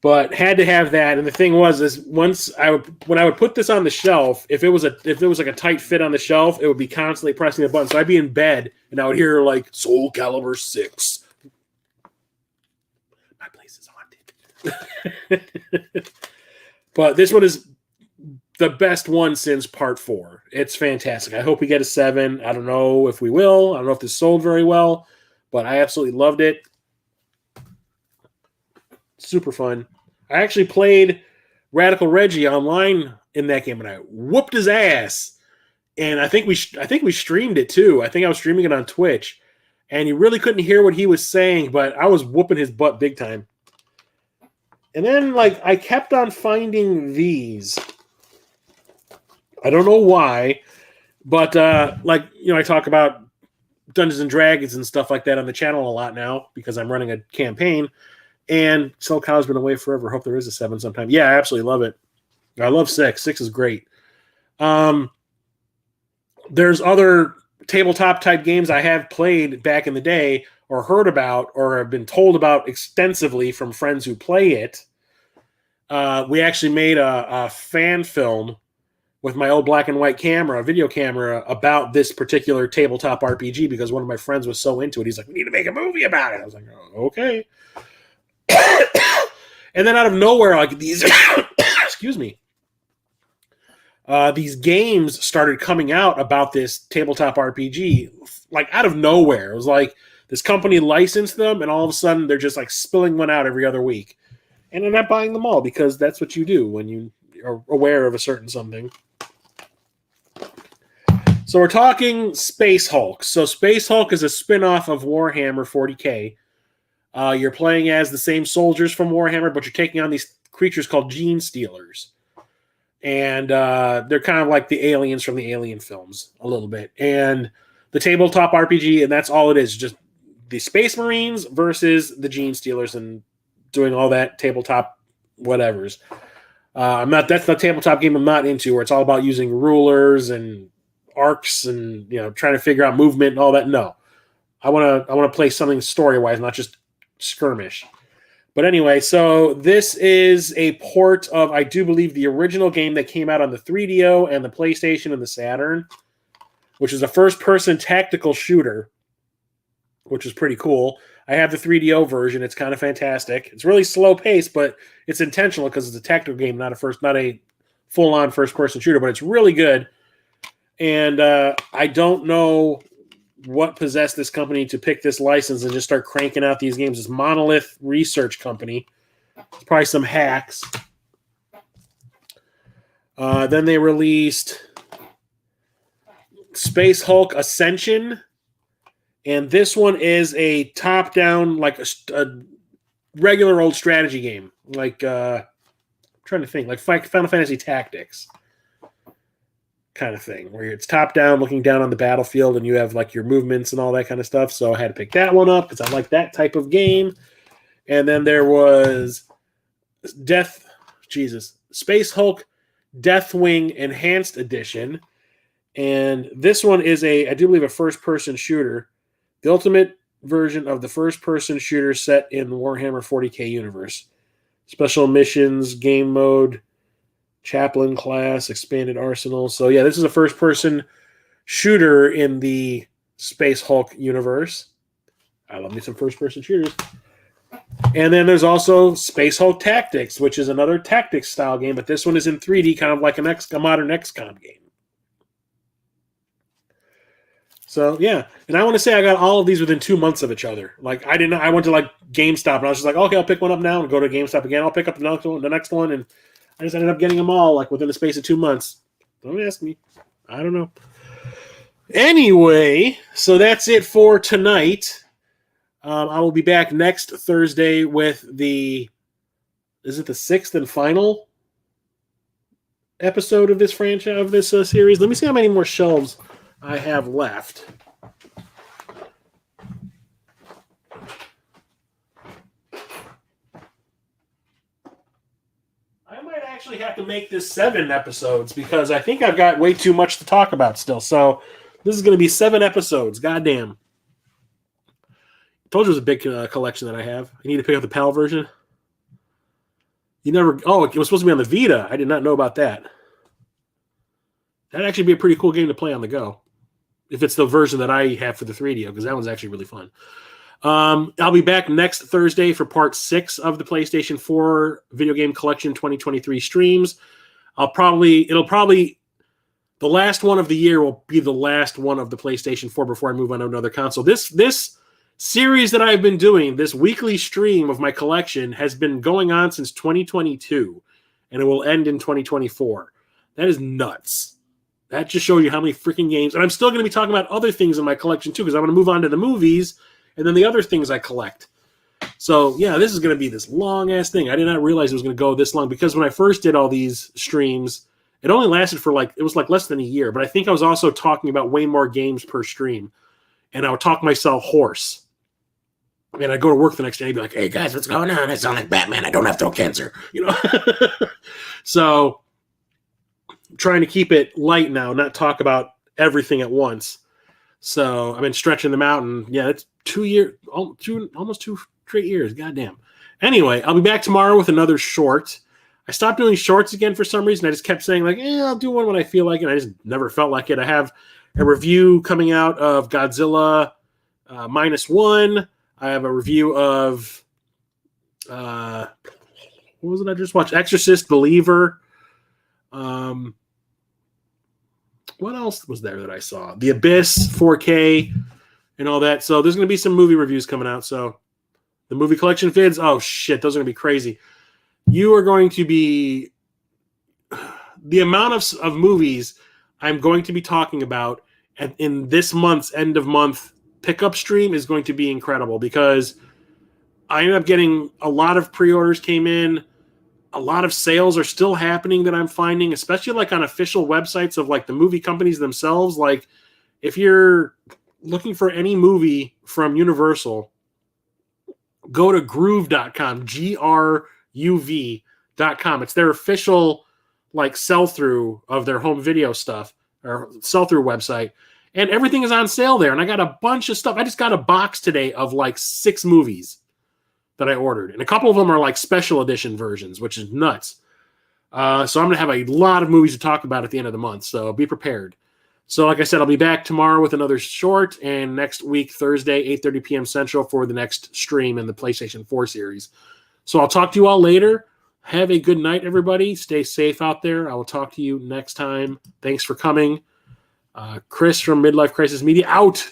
But had to have that, and the thing was, when I would put this on the shelf, if it was like a tight fit on the shelf, it would be constantly pressing the button. So I'd be in bed and I would hear like Soul Calibur 6. My place is haunted. But this one is the best one since part 4. It's fantastic. I hope we get a 7. I don't know if we will. I don't know if this sold very well, but I absolutely loved it. Super fun. I actually played Radical Reggie online in that game, and I whooped his ass. And I think we streamed it too. I think I was streaming it on Twitch, and you really couldn't hear what he was saying, but I was whooping his butt big time. And then, like, I kept on finding these. I don't know why, but like, you know, I talk about Dungeons and Dragons and stuff like that on the channel a lot now because I'm running a campaign. And Soul Calibur's been away forever. Hope there is a 7 sometime. Yeah, I absolutely love it. I love 6. 6 is great. There's other tabletop type games I have played back in the day or heard about or have been told about extensively from friends who play it. We actually made a fan film with my old black and white camera, video camera, about this particular tabletop RPG because one of my friends was so into it. He's like, we need to make a movie about it. I was like, oh, okay. And then out of nowhere, like these, excuse me, these games started coming out about this tabletop RPG, like out of nowhere. It was like this company licensed them, and all of a sudden they're just like spilling one out every other week. And I'm not buying them all because that's what you do when you are aware of a certain something. So we're talking Space Hulk. So Space Hulk is a spin-off of Warhammer 40K. You're playing as the same soldiers from Warhammer, but you're taking on these creatures called Gene Stealers. And they're kind of like the aliens from the Alien films, a little bit. And the tabletop RPG, and that's all it is, just the Space Marines versus the Gene Stealers and doing all that tabletop whatevers. That's the tabletop game I'm not into, where it's all about using rulers and arcs and, you know, trying to figure out movement and all that. No. I want to play something story-wise, not just skirmish. But anyway, so this is a port of, I do believe, the original game that came out on the 3DO and the PlayStation and the Saturn, which is a first-person tactical shooter, which is pretty cool. I have the 3DO version. It's kind of fantastic. It's really slow-paced, but it's intentional because it's a tactical game, not a full-on first-person shooter, but it's really good. And I don't know what possessed this company to pick this license and just start cranking out these games. This Monolith Research Company. It's probably some hacks. Then they released Space Hulk Ascension. And this one is a top-down, like a regular old strategy game, like I'm trying to think, like Final Fantasy Tactics kind of thing, where it's top down, looking down on the battlefield, and you have like your movements and all that kind of stuff. So I had to pick that one up because I like that type of game. And then there was Space Hulk Deathwing Enhanced Edition. And this one is I do believe, a first-person shooter. The ultimate version of the first-person shooter set in the Warhammer 40k universe. Special missions, game mode, chaplain class, expanded arsenal. So yeah, this is a first-person shooter in the Space Hulk universe. I love me some first-person shooters. And then there's also Space Hulk Tactics, which is another tactics-style game, but this one is in 3D, kind of like a modern XCOM game. So yeah, and I want to say I got all of these within 2 months of each other. Like I went to like GameStop and I was just like, okay, I'll pick one up now and go to GameStop again. I'll pick up the next one, and I just ended up getting them all like within the space of 2 months. Don't ask me, I don't know. Anyway, so that's it for tonight. I will be back next Thursday with is it the 6th and final episode of this franchise, of this series? Let me see how many more shelves I have left. I might actually have to make this 7 episodes because I think I've got way too much to talk about still. So this is going to be 7 episodes. Goddamn. I told you it was a big collection that I have. I need to pick up the PAL version. Oh, it was supposed to be on the Vita. I did not know about that. That'd actually be a pretty cool game to play on the go. If it's the version that I have for the 3DO, because that one's actually really fun. I'll be back next Thursday for part 6 of the PlayStation 4 Video Game Collection 2023 streams. The last one of the year will be the last one of the PlayStation 4 before I move on to another console. This series that I've been doing, this weekly stream of my collection, has been going on since 2022, and it will end in 2024. That is nuts. That just shows you how many freaking games. And I'm still going to be talking about other things in my collection, too, because I'm going to move on to the movies and then the other things I collect. So, yeah, this is going to be this long-ass thing. I did not realize it was going to go this long, because when I first did all these streams, it only lasted for it was less than a year. But I think I was also talking about way more games per stream. And I would talk myself hoarse. And I'd go to work the next day and be like, hey, guys, what's going on? I sound like Batman. I don't have throat cancer. So trying to keep it light now, not talk about everything at once. So I've been stretching them out, and yeah, it's 2 years, almost 2 straight years. Goddamn. Anyway, I'll be back tomorrow with another short. I stopped doing shorts again for some reason. I just kept saying I'll do one when I feel like it. I just never felt like it. I have a review coming out of Godzilla -1. I have a review of what was it I just watched? Exorcist Believer. What else was there that I saw? The Abyss 4K and all that. So there's going to be some movie reviews coming out. So the movie collection vids, oh shit, those are going to be crazy. You are going to be the amount of movies I'm going to be talking about in this month's end of month pickup stream is going to be incredible, because I ended up getting a lot of pre-orders came in. A lot of sales are still happening that I'm finding, especially like on official websites of like the movie companies themselves. Like if you're looking for any movie from Universal, go to groove.com, GRUV.com. It's their official like sell-through of their home video stuff, or sell-through website. And everything is on sale there. And I got a bunch of stuff. I just got a box today of like 6 movies that I ordered. And a couple of them are like special edition versions, which is nuts. So I'm going to have a lot of movies to talk about at the end of the month. So be prepared. So like I said, I'll be back tomorrow with another short, and next week, Thursday, 8:30 p.m. Central for the next stream in the PlayStation 4 series. So I'll talk to you all later. Have a good night, everybody. Stay safe out there. I will talk to you next time. Thanks for coming. Chris from Midlife Crisis Media out.